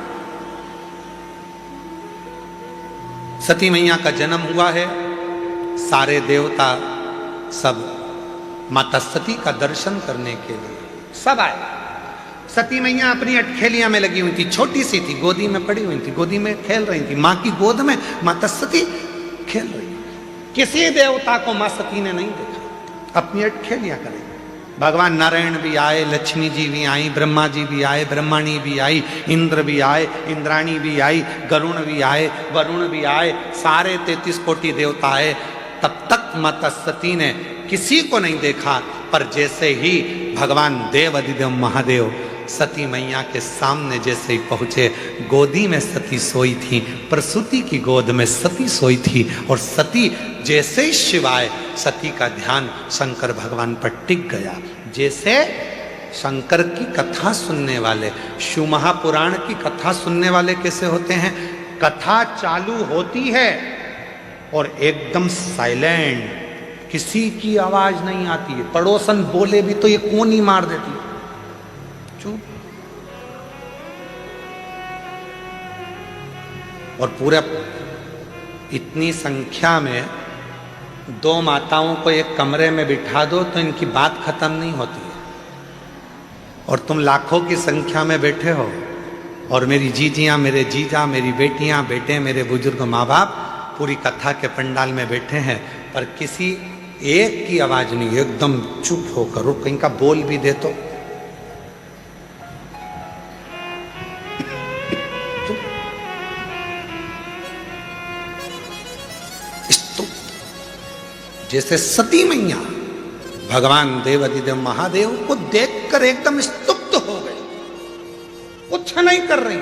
S1: सती मैया का जन्म हुआ है, सारे देवता सब माता सती का दर्शन करने के लिए सब आए। सती मैया अपनी अटखेलियां में लगी हुई थी, छोटी सी थी, गोदी में पड़ी हुई थी, गोदी में खेल रही थी, माँ की गोद में माता सती खेल रही। किसी देवता को माँ सती ने नहीं देखा, अपनी अटखेलियां करें। भगवान नारायण भी आए, लक्ष्मी जी भी आई, ब्रह्मा जी भी आए, ब्रह्मणी भी आई, इंद्र भी आए, इंद्राणी भी आई, गरुण भी आए, वरुण भी आए, सारे 33 कोटि देवता आए। तब तक माता सती ने किसी को नहीं देखा, पर जैसे ही भगवान देव अधिदेव महादेव सती मैया के सामने जैसे ही पहुंचे, गोदी में सती सोई थी, प्रसूति की गोद में सती सोई थी, और सती जैसे ही शिवाय, सती का ध्यान शंकर भगवान पर टिक गया। जैसे शंकर की कथा सुनने वाले, शिव महापुराण की कथा सुनने वाले कैसे होते हैं? कथा चालू होती है और एकदम साइलेंट, किसी की आवाज नहीं आती है, पड़ोसन बोले भी तो ये कौन ही मार देती है, चुप। और पूरा इतनी संख्या में 2 माताओं को एक कमरे में बिठा दो तो इनकी बात खत्म नहीं होती है, और तुम लाखों की संख्या में बैठे हो, और मेरी जीजियां, मेरे जीजा, मेरी बेटियां, बेटे, मेरे बुजुर्ग माँ बाप पूरी कथा के पंडाल में बैठे हैं, पर किसी एक की आवाज नहीं, एकदम चुप होकर। और कहीं का बोल भी दे तो जैसे सती मैया भगवान देव अधिदेव महादेव को देखकर एकदम स्तुप्त हो गए, कुछ नहीं कर रही,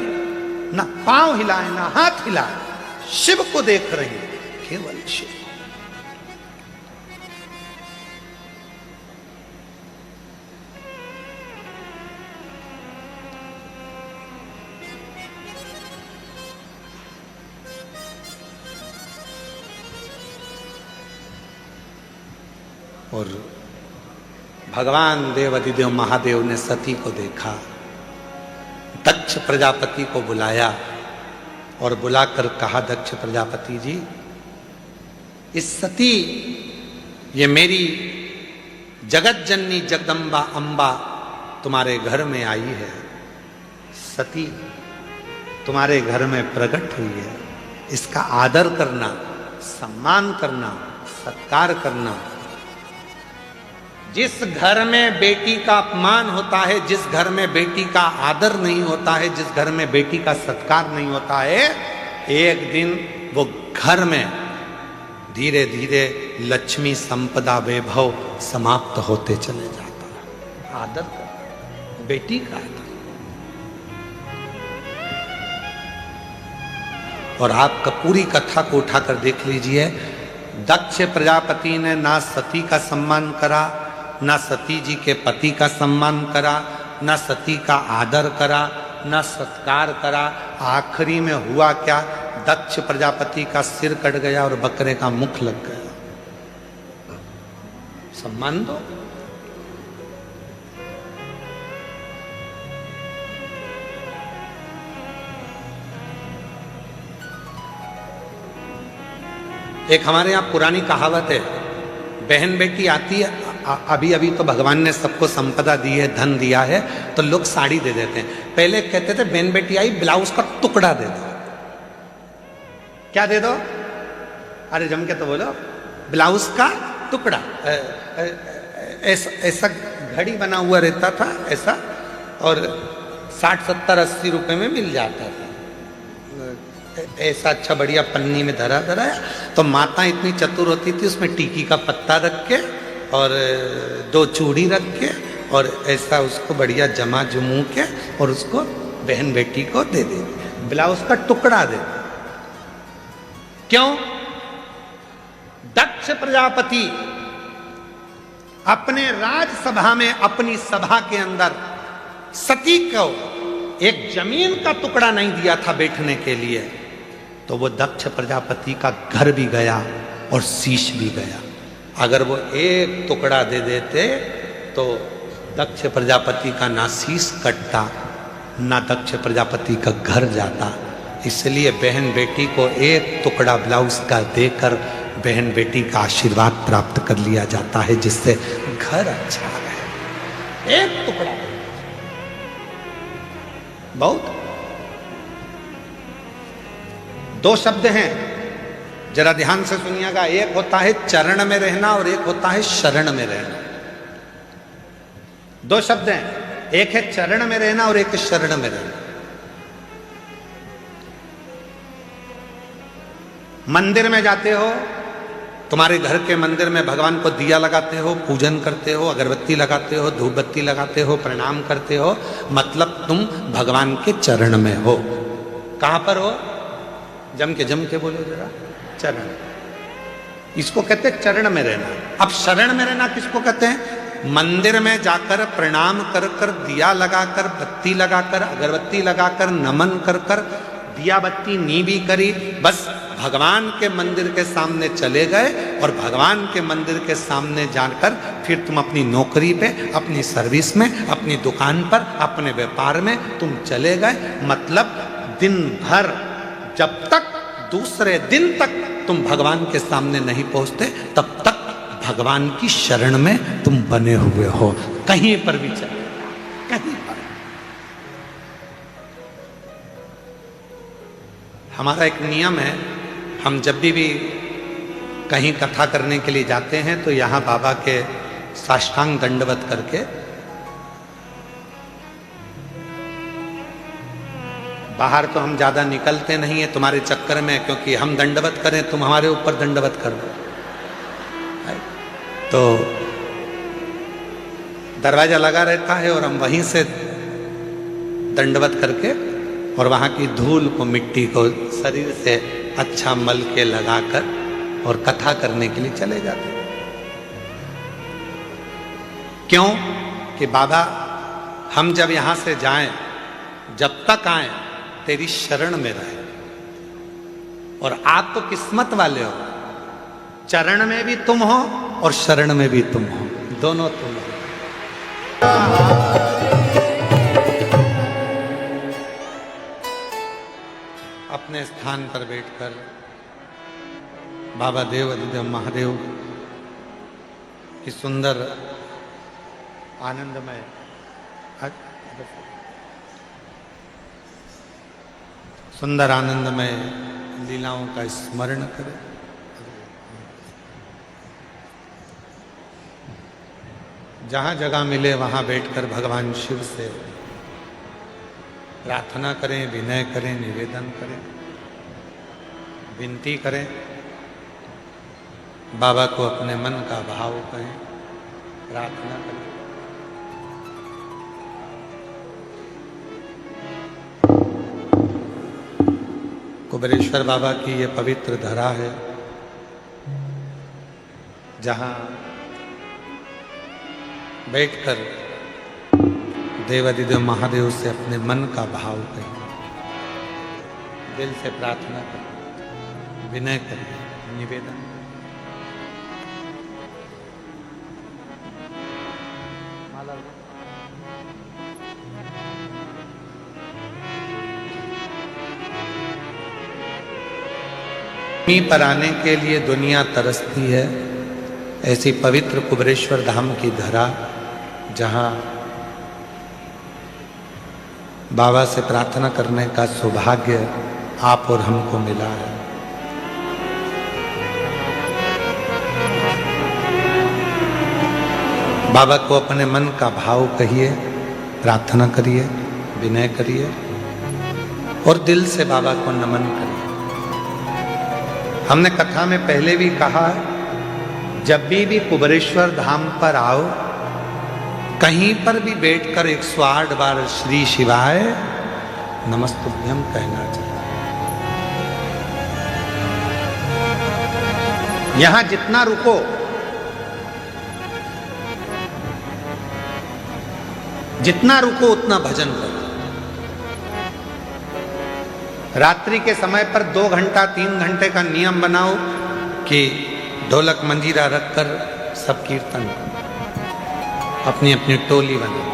S1: ना पांव हिलाए ना हाथ हिलाए, शिव को देख रही, केवल शिव। और भगवान देव अधिदेव महादेव ने सती को देखा। दक्ष प्रजापति को बुलाया और बुलाकर कहा, दक्ष प्रजापति जी, इस सती, ये मेरी जगत जननी जगदम्बा अंबा तुम्हारे घर में आई है। सती तुम्हारे घर में प्रकट हुई है, इसका आदर करना, सम्मान करना, सत्कार करना। जिस घर में बेटी का अपमान होता है, जिस घर में बेटी का आदर नहीं होता है, जिस घर में बेटी का सत्कार नहीं होता है, एक दिन वो घर में धीरे धीरे लक्ष्मी संपदा वैभव समाप्त होते चले जाता है। आदर कर, बेटी का आदर। और आपका पूरी कथा को उठाकर देख लीजिए, दक्ष प्रजापति ने ना सती का सम्मान करा, ना सती जी के पति का सम्मान करा, ना सती का आदर करा, ना सत्कार करा। आखिरी में हुआ क्या, दक्ष प्रजापति का सिर कट गया और बकरे का मुख लग गया। सम्मान दो। एक हमारे यहां पुरानी कहावत है, बहन बेटी आती है, अभी अभी तो भगवान ने सबको संपदा दी है, धन दिया है, तो लोग साड़ी दे देते हैं। पहले कहते थे बहन बेटी आई, ब्लाउज का टुकड़ा दे दो। क्या दे दो? अरे जम के तो बोलो, ब्लाउज का टुकड़ा। ऐसा घड़ी बना हुआ रहता था ऐसा, और 60, 70, 80 रुपए में मिल जाता था। ऐसा अच्छा बढ़िया पन्नी में धरा धराया। तो माता इतनी चतुर होती थी, उसमें टीकी का पत्ता रख के और 2 चूड़ी रख के और ऐसा उसको बढ़िया जमा जमू के और उसको बहन बेटी को दे दे, ब्लाउज का टुकड़ा दे। क्यों? दक्ष प्रजापति अपने राजसभा में, अपनी सभा के अंदर सती को एक जमीन का टुकड़ा नहीं दिया था बैठने के लिए, तो वो दक्ष प्रजापति का घर भी गया और शीश भी गया। अगर वो एक टुकड़ा दे देते तो दक्ष प्रजापति का ना शीश कटता, ना दक्ष प्रजापति का घर जाता। इसलिए बहन बेटी को एक टुकड़ा ब्लाउज का देकर बहन बेटी का आशीर्वाद प्राप्त कर लिया जाता है, जिससे घर अच्छा रहे। एक टुकड़ा बहुत। 2 शब्द हैं, जरा ध्यान से सुनिएगा। एक होता है चरण में रहना और एक होता है शरण में रहना। 2 शब्द हैं, एक है चरण में रहना और एक है शरण में रहना। मंदिर में जाते हो, तुम्हारे घर के मंदिर में भगवान को दिया लगाते हो, पूजन करते हो, अगरबत्ती लगाते हो, धूप बत्ती लगाते हो, प्रणाम करते हो, मतलब तुम भगवान के चरण में हो। कहां पर हो? जम के बोलो जरा। चरण, इसको कहते हैं चरण में रहना। अब शरण में रहना किसको कहते हैं? मंदिर में जाकर प्रणाम कर कर, दिया लगाकर, बत्ती लगाकर, अगरबत्ती लगाकर, नमन कर कर, दिया बत्ती नी भी करी, बस भगवान के मंदिर के सामने चले गए और भगवान के मंदिर के सामने जाकर फिर तुम अपनी नौकरी पे, अपनी सर्विस में, अपनी दुकान पर, अपने व्यापार में तुम चले गए। मतलब दिन भर, जब तक दूसरे दिन तक तुम भगवान के सामने नहीं पहुंचते, तब तक भगवान की शरण में तुम बने हुए हो। कहीं पर भी चले, कहीं पर। हमारा एक नियम है, हम जब भी कहीं कथा करने के लिए जाते हैं तो यहाँ बाबा के साष्टांग दंडवत करके, बाहर तो हम ज्यादा निकलते नहीं है तुम्हारे चक्कर में, क्योंकि हम दंडवत करें तुम हमारे ऊपर दंडवत कर दो। तो दरवाजा लगा रहता है और हम वहीं से दंडवत करके और वहां की धूल को, मिट्टी को शरीर से अच्छा मल के लगाकर और कथा करने के लिए चले जाते हैं। क्यों? कि बाबा हम जब यहां से जाएं, जब तक आए तेरी शरण में रहे। और आप तो किस्मत वाले हो, चरण में भी तुम हो और शरण में भी तुम हो, दोनों तुम हो। अपने स्थान पर बैठकर बाबा देव अधिदेव महादेव की सुंदर आनंदमय लीलाओं का स्मरण करें। जहां जगह मिले वहां बैठकर भगवान शिव से प्रार्थना करें, विनय करें, निवेदन करें, विनती करें। बाबा को अपने मन का भाव कहें, प्रार्थना करें। कुबेरेश्वर बाबा की ये पवित्र धरा है, जहां बैठकर देवाधिदेव महादेव से अपने मन का भाव करें, दिल से प्रार्थना करें, विनय करें, निवेदन करें। पर आने के लिए दुनिया तरसती है, ऐसी पवित्र कुबेरेश्वर धाम की धरा, जहां बाबा से प्रार्थना करने का सौभाग्य आप और हमको मिला है। बाबा को अपने मन का भाव कहिए, प्रार्थना करिए, विनय करिए और दिल से बाबा को नमन करिए। हमने कथा में पहले भी कहा, जब भी कुबेरेश्वर धाम पर आओ, कहीं पर भी बैठकर 108 बार श्री शिवाय नमस्तुभ्यम कहना चाहिए। यहां जितना रुको, उतना भजन करो। रात्रि के समय पर 2 घंटा 3 घंटे का नियम बनाओ कि ढोलक मंजीरा रखकर सब कीर्तन, अपनी अपनी टोली बनाओ।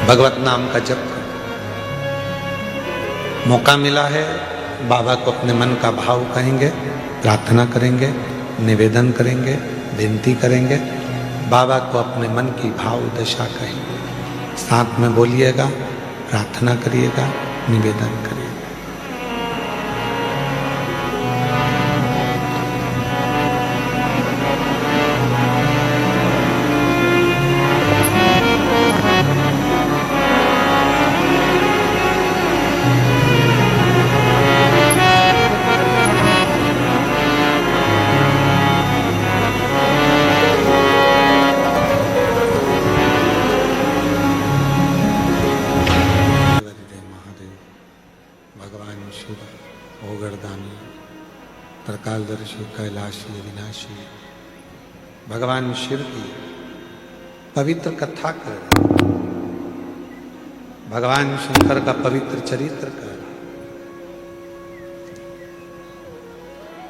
S1: भगवत नाम का जप करो। मौका मिला है, बाबा को अपने मन का भाव कहेंगे, प्रार्थना करेंगे, निवेदन करेंगे, विनती करेंगे। बाबा को अपने मन की भाव दशा कहेंगे, साथ में बोलिएगा, प्रार्थना करिएगा, निवेदन करिएगा। त्रिकालदर्शी, कैलाशी, अविनाशी भगवान शिव की पवित्र कथा कर, भगवान शंकर का पवित्र चरित्र कर।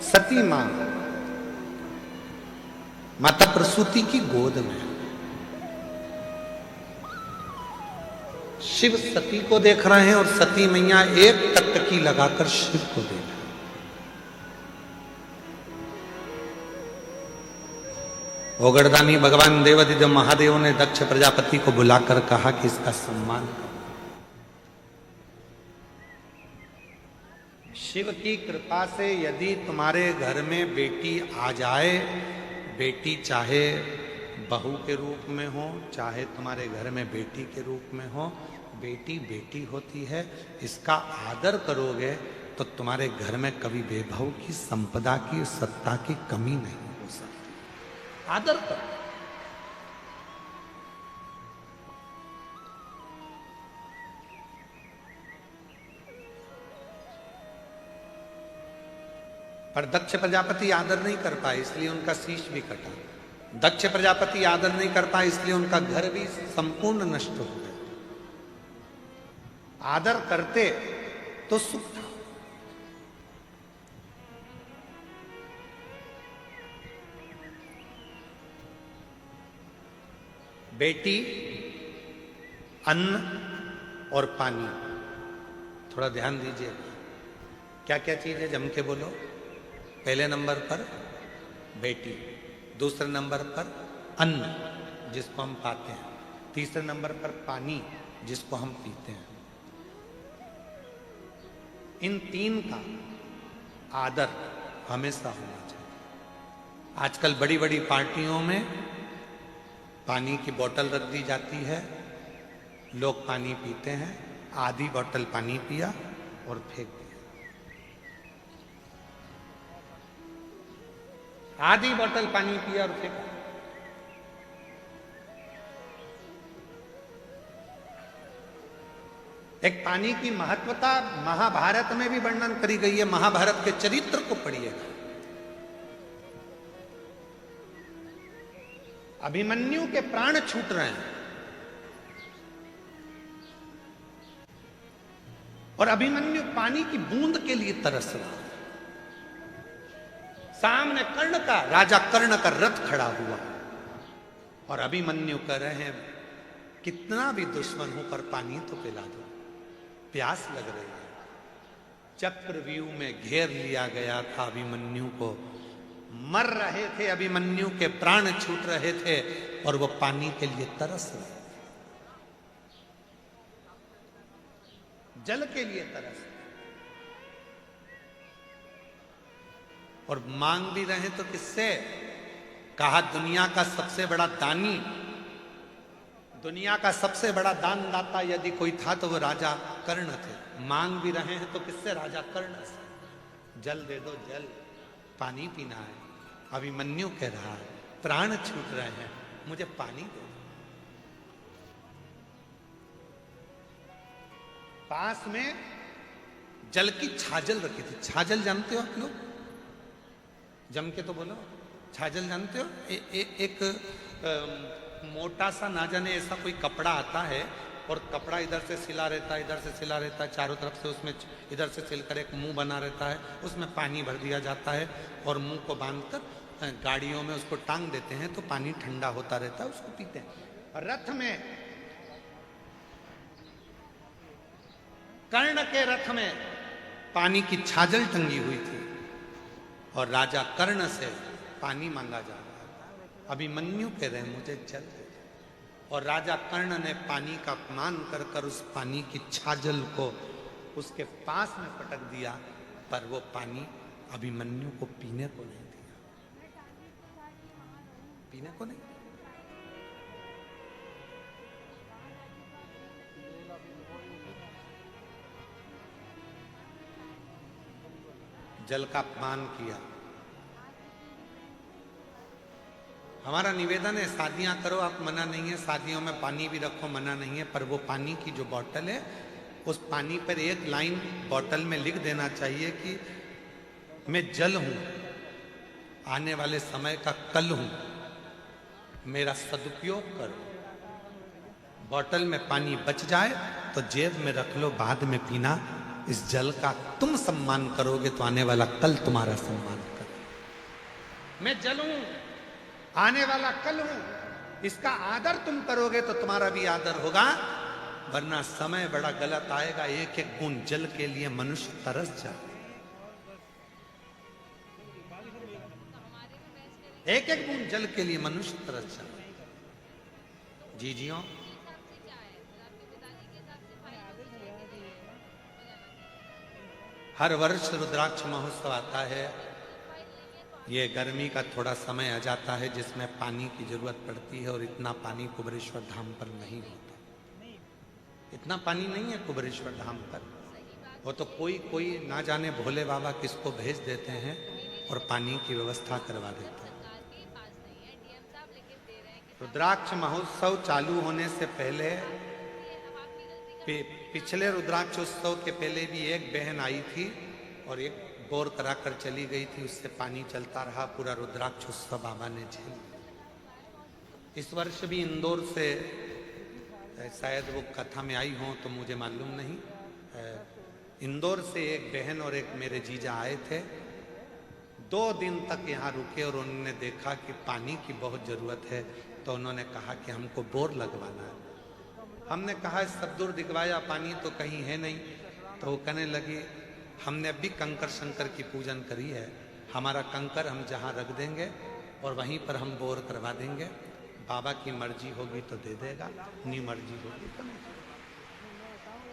S1: सती मां माता प्रसूति की गोद में शिव सती को देख रहे हैं और सती मैया एक टकटकी लगाकर शिव को देख रहे हैं। ओगरदानी भगवान देवाधिदेव महादेव ने दक्ष प्रजापति को बुलाकर कहा कि इसका सम्मान करो। शिव की कृपा से यदि तुम्हारे घर में बेटी आ जाए, बेटी चाहे बहू के रूप में हो, चाहे तुम्हारे घर में बेटी के रूप में हो, बेटी बेटी होती है, इसका आदर करोगे तो तुम्हारे घर में कभी वैभव की, संपदा की, सत्ता की कमी नहीं हो सकती। आदर करो। पर दक्ष प्रजापति आदर नहीं कर पाए, इसलिए उनका शीश भी कटा। दक्ष प्रजापति आदर नहीं कर पाए, इसलिए उनका घर भी संपूर्ण नष्ट हो गया। आदर करते तो सुख था। बेटी, अन्न और पानी। थोड़ा ध्यान दीजिए, क्या क्या चीज है, जम के बोलो। पहले नंबर पर बेटी, दूसरे नंबर पर अन्न जिसको हम पाते हैं, तीसरे नंबर पर पानी जिसको हम पीते हैं। इन तीन का आदर हमेशा होना चाहिए। आजकल बड़ी बड़ी पार्टियों में पानी की बोतल रख दी जाती है, लोग पानी पीते हैं, आधी बोतल पानी पिया और फेंक दिया। आधी बोतल पानी पिया और फेंका। एक पानी की महत्वता महाभारत में भी वर्णन करी गई है। महाभारत के चरित्र को पढ़िएगा। अभिमन्यु के प्राण छूट रहे हैं और अभिमन्यु पानी की बूंद के लिए तरस रहा है। सामने कर्ण का, राजा कर्ण का रथ खड़ा हुआ और अभिमन्यु कह रहे हैं कितना भी दुश्मन हो पर पानी तो पिला दो, प्यास लग रही है। चक्रव्यूह में घेर लिया गया था अभिमन्यु को, मर रहे थे, अभिमन्यु के प्राण छूट रहे थे और वो पानी के लिए तरस रहे थे, जल के लिए तरस रहे। और मांग भी रहे तो किससे? कहा दुनिया का सबसे बड़ा दानी, दुनिया का सबसे बड़ा दानदाता यदि कोई था तो वो राजा कर्ण थे। मांग भी रहे हैं तो किससे? राजा कर्ण से। जल दे दो, जल, पानी पीना है। अभिमन्यु कह रहा है प्राण छूट रहे हैं, मुझे पानी दो। पास में जल की छाजल रखी थी। छाजल जानते हो आप लोग? जम के तो बोलो, छाजल जानते हो? एक मोटा सा, ना जाने ऐसा कोई कपड़ा आता है और कपड़ा इधर से सिला रहता है, इधर से सिला रहता है, चारों तरफ से उसमें इधर से सिलकर एक मुंह बना रहता है, उसमें पानी भर दिया जाता है और मुंह को बांधकर गाड़ियों में उसको टांग देते हैं तो पानी ठंडा होता रहता है, उसको पीते हैं। रथ में, कर्ण के रथ में पानी की छाजल टंगी हुई थी और राजा कर्ण से पानी मांगा जा रहा था। अभिमन्यु कह रहे मुझे जल दे। और राजा कर्ण ने पानी का अपमान कर कर उस पानी की छाजल को उसके पास में पटक दिया, पर वो पानी अभिमन्यु को पीने को नहीं दिया, पीने को नहीं। जल का अपमान किया। हमारा निवेदन है शादियां करो आप, मना नहीं है, शादियों में पानी भी रखो, मना नहीं है, पर वो पानी की जो बोतल है उस पानी पर एक लाइन बोतल में लिख देना चाहिए कि मैं जल हूं, आने वाले समय का कल हूं, मेरा सदुपयोग करो। बोतल में पानी बच जाए तो जेब में रख लो, बाद में पीना। इस जल का तुम सम्मान करोगे तो आने वाला कल तुम्हारा सम्मान करो। मैं जल हूं, आने वाला कल हूं, इसका आदर तुम करोगे तो तुम्हारा भी आदर होगा, वरना समय बड़ा गलत आएगा। एक एक बूंद जल के लिए मनुष्य तरस जाए, एक एक बूंद जल के लिए मनुष्य तरस जाए। जी जियो। हर वर्ष रुद्राक्ष महोत्सव आता है। ये गर्मी का थोड़ा समय आ जाता है जिसमें पानी की जरूरत पड़ती है और इतना पानी कुबेरेश्वर धाम पर नहीं होता। इतना पानी नहीं है कुबेरेश्वर धाम पर। वो तो कोई कोई ना जाने भोले बाबा किसको भेज देते हैं और पानी की व्यवस्था करवा देते हैं। रुद्राक्ष महोत्सव चालू होने से पहले, पिछले रुद्राक्ष उत्सव के पहले भी एक बहन आई थी और एक बोर कराकर चली गई थी, उससे पानी चलता रहा। पूरा रुद्राक्ष उत्सव बाबा ने झेल। इस वर्ष भी इंदौर से शायद वो कथा में आई हो तो मुझे मालूम नहीं, इंदौर से एक बहन और एक मेरे जीजा आए थे। 2 दिन तक यहाँ रुके और उन्होंने देखा कि पानी की बहुत ज़रूरत है, तो उन्होंने कहा कि हमको बोर लगवाना है। हमने कहा सब दूर दिखवाया, पानी तो कहीं है नहीं। तो वो कहने लगी हमने अभी कंकर शंकर की पूजन करी है, हमारा कंकर हम जहाँ रख देंगे और वहीं पर हम बोर करवा देंगे, बाबा की मर्जी होगी तो दे देगा, नहीं मर्जी होगी तो नहीं।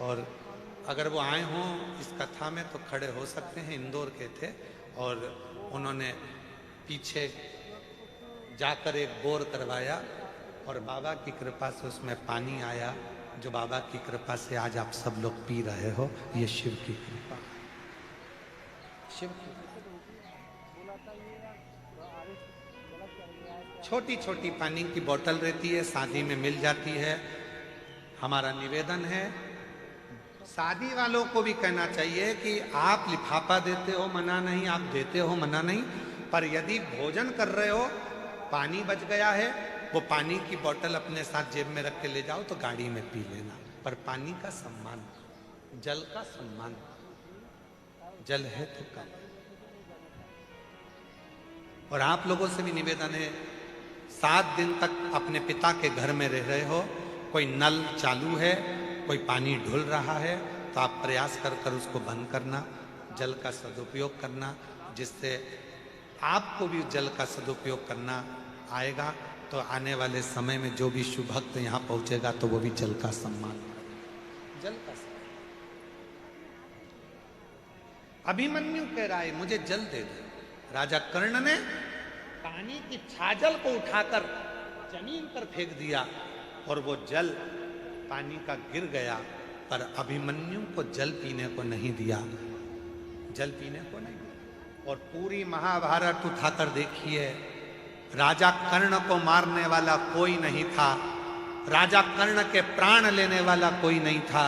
S1: और अगर वो आए हों इस कथा में तो खड़े हो सकते हैं। इंदौर के थे और उन्होंने पीछे जाकर एक बोर करवाया और बाबा की कृपा से उसमें पानी आया, जो बाबा की कृपा से आज आप सब लोग पी रहे हो। ये शिव की कृपा, शिव की। छोटी छोटी पानी की बोतल रहती है, शादी में मिल जाती है। हमारा निवेदन है, शादी वालों को भी कहना चाहिए कि आप लिफाफा देते हो मना नहीं, आप देते हो मना नहीं, पर यदि भोजन कर रहे हो, पानी बच गया है, वो पानी की बोतल अपने साथ जेब में रख के ले जाओ तो गाड़ी में पी लेना। पर पानी का सम्मान, जल का सम्मान, जल है तो कम। और आप लोगों से भी निवेदन है, 7 दिन तक अपने पिता के घर में रह रहे हो, कोई नल चालू है, कोई पानी ढुल रहा है, तो आप प्रयास कर कर उसको बंद करना, जल का सदुपयोग करना, जिससे आपको भी जल का सदुपयोग करना आएगा। तो आने वाले समय में जो भी शुभ भक्त यहाँ पहुंचेगा तो वो भी जल का सम्मान, जल का सम्मान। अभिमन्यु कह रहा है मुझे जल दे दे। राजा कर्ण ने पानी की छाजल को उठाकर जमीन पर फेंक दिया और वो जल पानी का गिर गया, पर अभिमन्यु को जल पीने को नहीं दिया, जल पीने को नहीं दिया। और पूरी महाभारत उठाकर देखिए, राजा कर्ण को मारने वाला कोई नहीं था, राजा कर्ण के प्राण लेने वाला कोई नहीं था।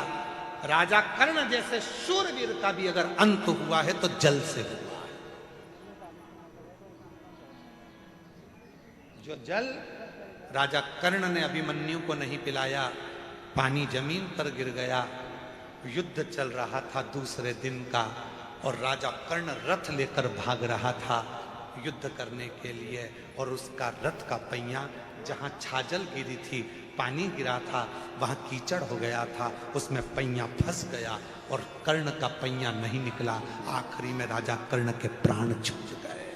S1: राजा कर्ण जैसे शूरवीर का भी अगर अंत हुआ है तो जल से हुआ है। जो जल राजा कर्ण ने अभिमन्यु को नहीं पिलाया, पानी जमीन पर गिर गया। युद्ध चल रहा था दूसरे दिन का और राजा कर्ण रथ लेकर भाग रहा था युद्ध करने के लिए, और उसका रथ का पहिया जहां छाजल गिरी थी, पानी गिरा था, वहां कीचड़ हो गया था, उसमें पहिया फंस गया और कर्ण का पहिया नहीं निकला। आखिरी में राजा कर्ण के प्राण छूट गए,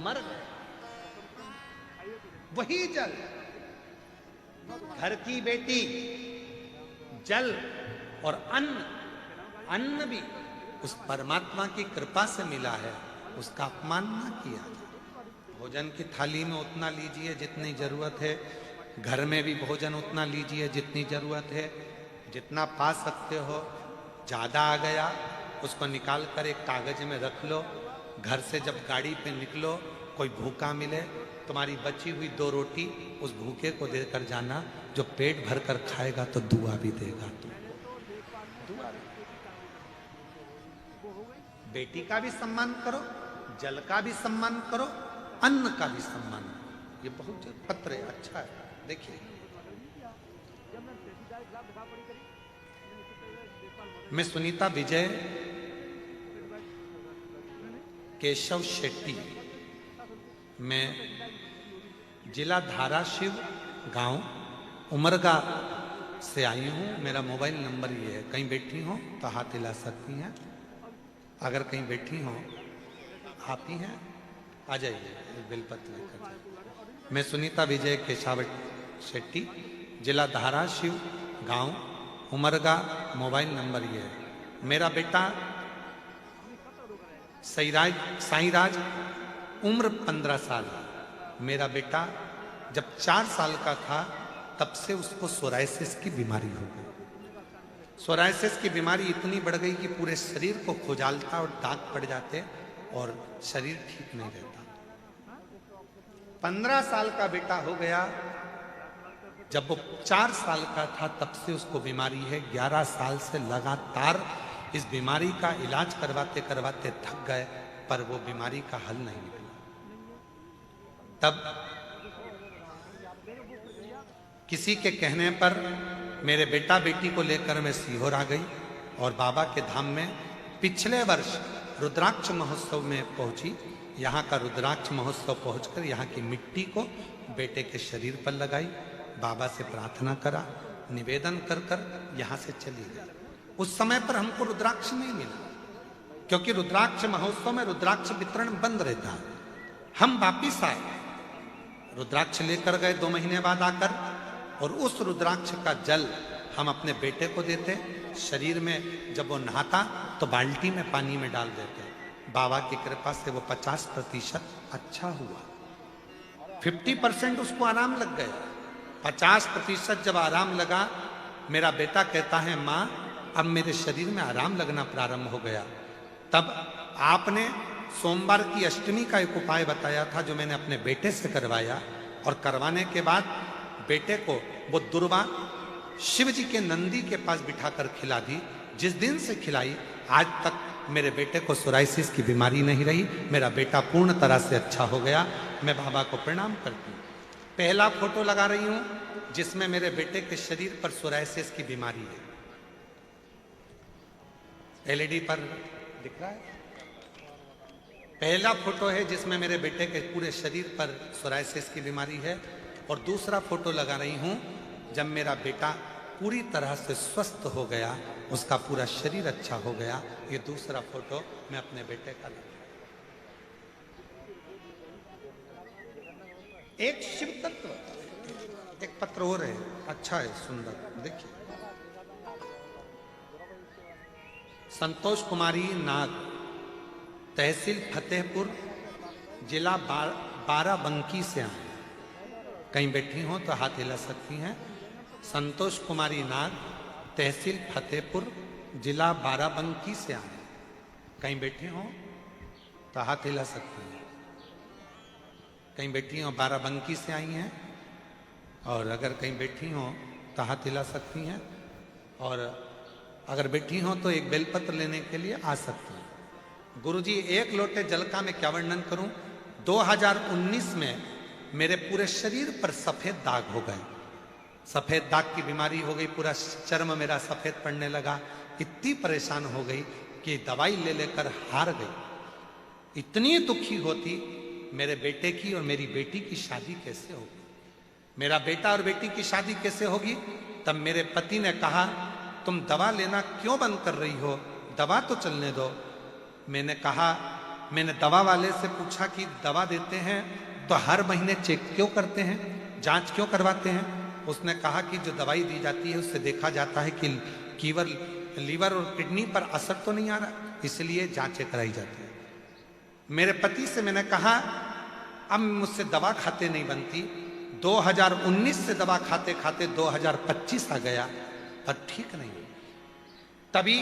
S1: मर गए। वही जल, घर की बेटी, जल और अन्न, अन्न भी उस परमात्मा की कृपा से मिला है, उसका अपमान ना किया जाए। भोजन की थाली में उतना लीजिए जितनी जरूरत है, घर में भी भोजन उतना लीजिए जितनी जरूरत है, जितना पा सकते हो। ज्यादा आ गया उसको निकाल कर एक कागज में रख लो, घर से जब गाड़ी पे निकलो कोई भूखा मिले, तुम्हारी बची हुई 2 रोटी उस भूखे को देकर जाना, जो पेट भर कर खाएगा तो दुआ भी देगा तुमको, दुआ। बेटी का भी सम्मान करो, जल का भी सम्मान करो, अन्न का भी सम्मान करो। ये बहुत पत्र है, अच्छा है, देखिए। मैं सुनीता विजय केशव शेट्टी, मैं जिला धाराशिव, गांव उमरगा से आई हूँ। मेरा मोबाइल नंबर ये है, कहीं बैठी हो तो हाथ हिला सकती हैं। अगर कहीं बैठी हो, आती हैं, आ जाइए, बेलपत्र लेकर जाइए। मैं सुनीता विजय केशव शेट्टी, जिला धाराशिव, गांव उमरगा, मोबाइल नंबर ये है। मेरा बेटा साईराज, उम्र 15 साल। मेरा बेटा जब 4 साल का था तब से उसको सोरायसिस की बीमारी हो गई। सोरायसिस की बीमारी इतनी बढ़ गई कि पूरे शरीर को खुजालता और दाग पड़ जाते और शरीर ठीक नहीं रहता। 15 साल का बेटा हो गया, जब वो 4 साल का था तब से उसको बीमारी है। 11 साल से लगातार इस बीमारी का इलाज करवाते करवाते थक गए, पर वो बीमारी का हल नहीं निकला। तब किसी के कहने पर मेरे बेटा बेटी को लेकर मैं सीहोर आ गई। और बाबा के धाम में पिछले वर्ष रुद्राक्ष महोत्सव में पहुंची। यहाँ का रुद्राक्ष महोत्सव पहुंचकर यहाँ की मिट्टी को बेटे के शरीर पर लगाई, बाबा से प्रार्थना करा, निवेदन कर कर यहाँ से चली गई। उस समय पर हमको रुद्राक्ष नहीं मिला, क्योंकि रुद्राक्ष महोत्सव में रुद्राक्ष वितरण बंद रहता है। हम वापिस आए, रुद्राक्ष लेकर गए 2 महीने बाद आकर, और उस रुद्राक्ष का जल हम अपने बेटे को देते। शरीर में जब वो नहाता तो बाल्टी में पानी में डाल देते। बाबा की कृपा से वो 50% अच्छा हुआ। 50% उसको आराम लग गया। 50% जब आराम लगा, मेरा बेटा कहता है माँ अब मेरे शरीर में आराम लगना प्रारंभ हो गया। तब आपने सोमवार की अष्टमी का एक उपाय बताया था जो मैंने अपने बेटे से करवाया, और करवाने के बाद बेटे को वो दुर्वा शिव जी के नंदी के पास बिठाकर खिला दी। जिस दिन से खिलाई आज तक मेरे बेटे को सोराइसिस की बीमारी नहीं रही। मेरा बेटा पूर्ण तरह से अच्छा हो गया। मैं बाबा को प्रणाम करती हूँ। पहला फोटो लगा रही हूँ जिसमें मेरे बेटे के शरीर पर सोराइसिस की बीमारी है। एलईडी पर दिख रहा है। पहला फोटो है जिसमें मेरे बेटे के पूरे शरीर पर सोराइसिस की बीमारी है, और दूसरा फोटो लगा रही हूं जब मेरा बेटा पूरी तरह से स्वस्थ हो गया, उसका पूरा शरीर अच्छा हो गया। ये दूसरा फोटो मैं अपने बेटे का लगा। एक शिव तत्व, एक पत्र और है, अच्छा है, सुंदर, देखिए। संतोष कुमारी नाग, तहसील फतेहपुर, जिला बाराबंकी से आए। कहीं बैठी हो तो हाथ हिला सकती हैं। संतोष कुमारी नाग, तहसील फतेहपुर, जिला बाराबंकी से आए। कहीं बैठी हो तो हाथ हिला सकती हैं। कहीं बैठी हो, बाराबंकी से आई हैं, और अगर कहीं बैठी हो तो हाथ हिला सकती हैं, और अगर बैठी हो तो एक बेलपत्र लेने के लिए आ सकती हैं। गुरुजी, एक लोटे जल का मैं क्या वर्णन करूं। 2019 में मेरे पूरे शरीर पर सफेद दाग हो गए। सफेद दाग की बीमारी हो गई, पूरा चर्म मेरा सफेद पड़ने लगा। इतनी परेशान हो गई कि दवाई ले लेकर हार गई। इतनी दुखी होती, मेरे बेटे की और मेरी बेटी की शादी कैसे होगी, मेरा बेटा और बेटी की शादी कैसे होगी। तब मेरे पति ने कहा तुम दवा लेना क्यों बंद कर रही हो, दवा तो चलने दो। मैंने कहा, मैंने दवा वाले से पूछा कि दवा देते हैं तो हर महीने चेक क्यों करते हैं, जांच क्यों करवाते हैं। उसने कहा कि जो दवाई दी जाती है उससे देखा जाता है कि लीवर और किडनी पर असर तो नहीं आ रहा, इसलिए जांचें कराई जाती है। मेरे पति से मैंने कहा अब मुझसे दवा खाते नहीं बनती। 2019 से दवा खाते खाते 2025 आ गया पर ठीक नहीं। तभी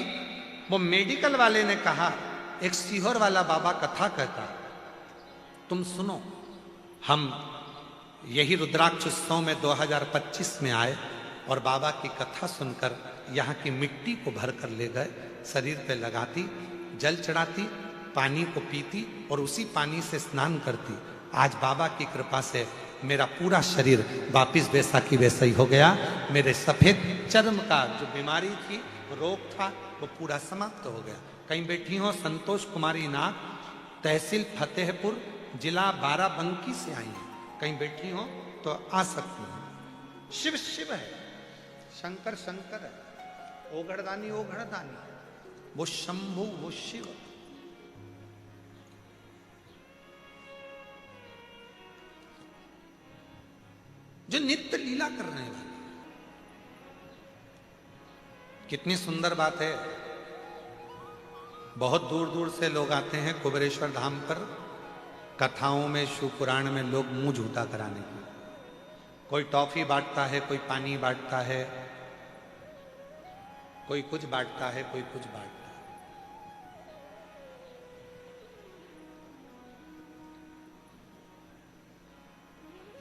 S1: वो मेडिकल वाले ने कहा, एक सीहोर वाला बाबा कथा कहता, तुम सुनो। हम यही रुद्राक्ष उत्सव में 2025 में आए और बाबा की कथा सुनकर यहाँ की मिट्टी को भर कर ले गए, शरीर पे लगाती, जल चढ़ाती, पानी को पीती और उसी पानी से स्नान करती। आज बाबा की कृपा से मेरा पूरा शरीर वापिस वैसा की वैसा ही हो गया। मेरे सफेद चर्म का जो बीमारी थी, रोग था, वो पूरा समाप्त हो गया। कहीं बैठी हो, संतोष कुमारी नाग, तहसील फतेहपुर, जिला बाराबंकी से आई है। कहीं बैठी हो तो आ सकती हैं। शिव शिव है, शंकर शंकर है, ओघड़दानी ओघड़दानी, वो शंभु वो शिव। जो नित्य लीला कर रहे हैं। कितनी सुंदर बात है। बहुत दूर दूर से लोग आते हैं कुबेरेश्वर धाम पर, कथाओं में, शिव पुराण में लोग मुंह झूठा कराने की। कोई टॉफी बांटता है, कोई पानी बांटता है, कोई कुछ बांटता है, कोई कुछ बांटता है।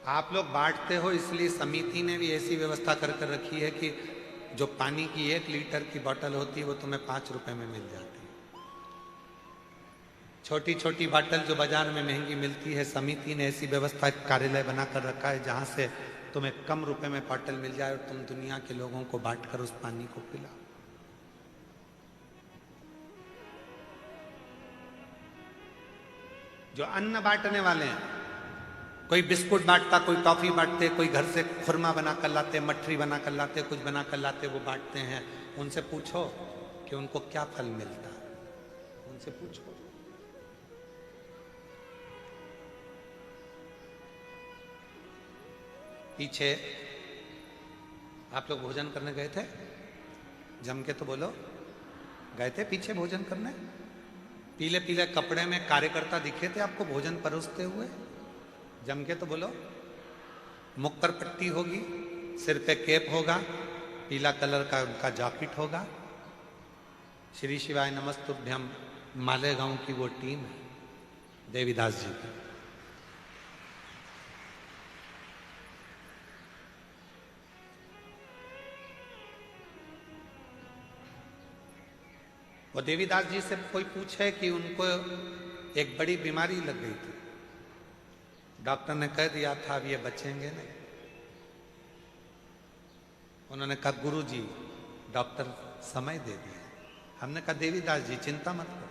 S1: आप लोग बांटते हो इसलिए समिति ने भी ऐसी व्यवस्था कर कर रखी है कि जो पानी की 1 लीटर की बोतल होती है वो तुम्हें 5 रुपए में मिल जाती है। छोटी छोटी बोतल जो बाजार में महंगी मिलती है, समिति ने ऐसी व्यवस्था, कार्यालय बना कर रखा है जहां से तुम्हें कम रुपए में बोतल मिल जाए और तुम दुनिया के लोगों को बांटकर उस पानी को पिलाओ। जो अन्न बांटने वाले हैं, कोई बिस्कुट बांटता, कोई टॉफी बांटते, कोई घर से खुरमा बना कर लाते, मठरी बना कर लाते, कुछ बना कर लाते, वो बांटते हैं। उनसे पूछो कि उनको क्या फल मिलता है, उनसे पूछो। पीछे आप लोग भोजन करने गए थे, जम के तो बोलो, गए थे पीछे भोजन करने? पीले पीले कपड़े में कार्यकर्ता दिखे थे आपको भोजन परोसते हुए? जम के तो बोलो। मुख पर पट्टी होगी, सिर पे केप होगा, पीला कलर का उनका जैकेट होगा। श्री शिवाय नमस्तुभ्यम मालेगांव की वो टीम है, देवीदास जी की। और देवीदास जी से कोई पूछे कि उनको एक बड़ी बीमारी लग गई थी, डॉक्टर ने कह दिया था अब ये बचेंगे नहीं। उन्होंने कहा गुरु जी डॉक्टर समय दे दिया। हमने कहा देवीदास जी चिंता मत करो,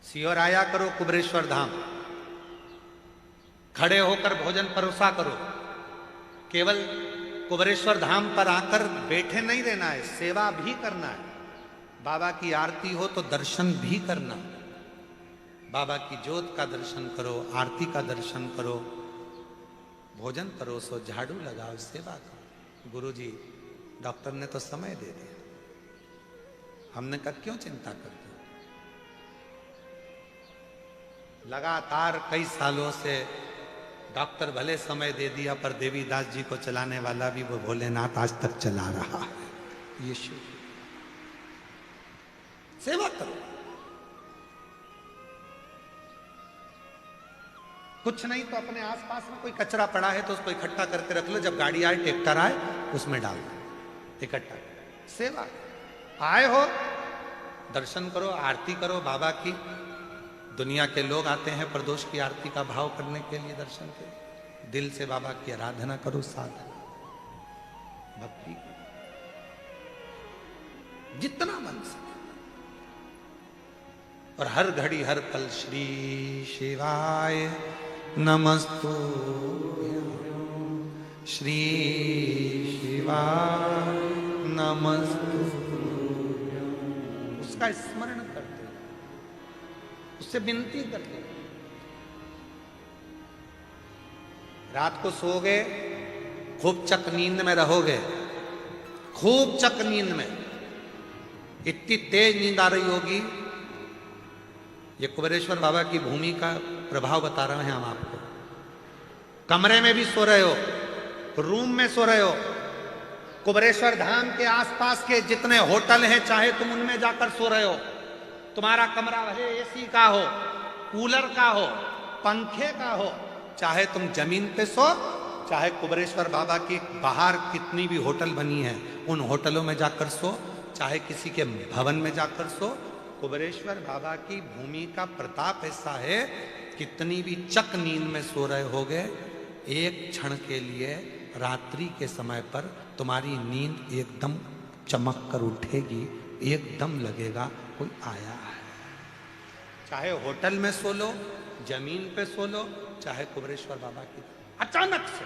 S1: सियोर आया करो कुबरेश्वर धाम, खड़े होकर भोजन परोसा करो। केवल कुबरेश्वर धाम पर आकर बैठे नहीं रहना है, सेवा भी करना है। बाबा की आरती हो तो दर्शन भी करना, बाबा की ज्योत का दर्शन करो, आरती का दर्शन करो, भोजन परोसो, झाड़ू लगाओ, सेवा करो। गुरुजी डॉक्टर ने तो समय दे दिया। हमने कहा क्यों चिंता करते हो? लगातार कई सालों से डॉक्टर भले समय दे दिया, पर देवीदास जी को चलाने वाला भी वो भोलेनाथ आज तक चला रहा है। यीशु सेवा करो। कुछ नहीं तो अपने आसपास में कोई कचरा पड़ा है तो उसको इकट्ठा करके रख लो, जब गाड़ी आए ट्रैक्टर आए उसमें डाल दो, इकट्ठा सेवा। आए हो दर्शन करो, आरती करो बाबा की। दुनिया के लोग आते हैं प्रदोष की आरती का भाव करने के लिए, दर्शन के लिए। दिल से बाबा की आराधना करो, साधना भक्ति जितना बन सके। और हर घड़ी हर पल श्री शिवाय नमस्तुभ्यं, श्री शिवाय नमस्तुभ्यं, उसका स्मरण करते, उससे विनती करते। रात को सोओगे, खूब चक नींद में रहोगे, खूब चक नींद में, इतनी तेज नींद आ रही होगी। ये कुबेरेश्वर बाबा की भूमि का प्रभाव बता रहे हैं हम आपको। कमरे में भी सो रहे हो, रूम में सो रहे हो, कुबेरेश्वर धाम के आसपास के जितने होटल हैं चाहे तुम उनमें जाकर सो रहे हो। तुम्हारा कमरा भले एसी का हो, कूलर का हो, पंखे का हो, चाहे तुम जमीन पे सो, चाहे कुबेरेश्वर बाबा की बाहर कितनी भी होटल बनी है उन होटलों में जाकर सो, चाहे किसी के भवन में जाकर सो। कुबेरेश्वर बाबा की भूमि का प्रताप ऐसा है, कितनी भी चक नींद में सो रहे होगे, एक क्षण के लिए रात्रि के समय पर तुम्हारी नींद एकदम चमक कर उठेगी, एकदम लगेगा कोई आया है। चाहे होटल में सो लो, जमीन पे सो लो, चाहे कुबेरेश्वर बाबा की अचानक से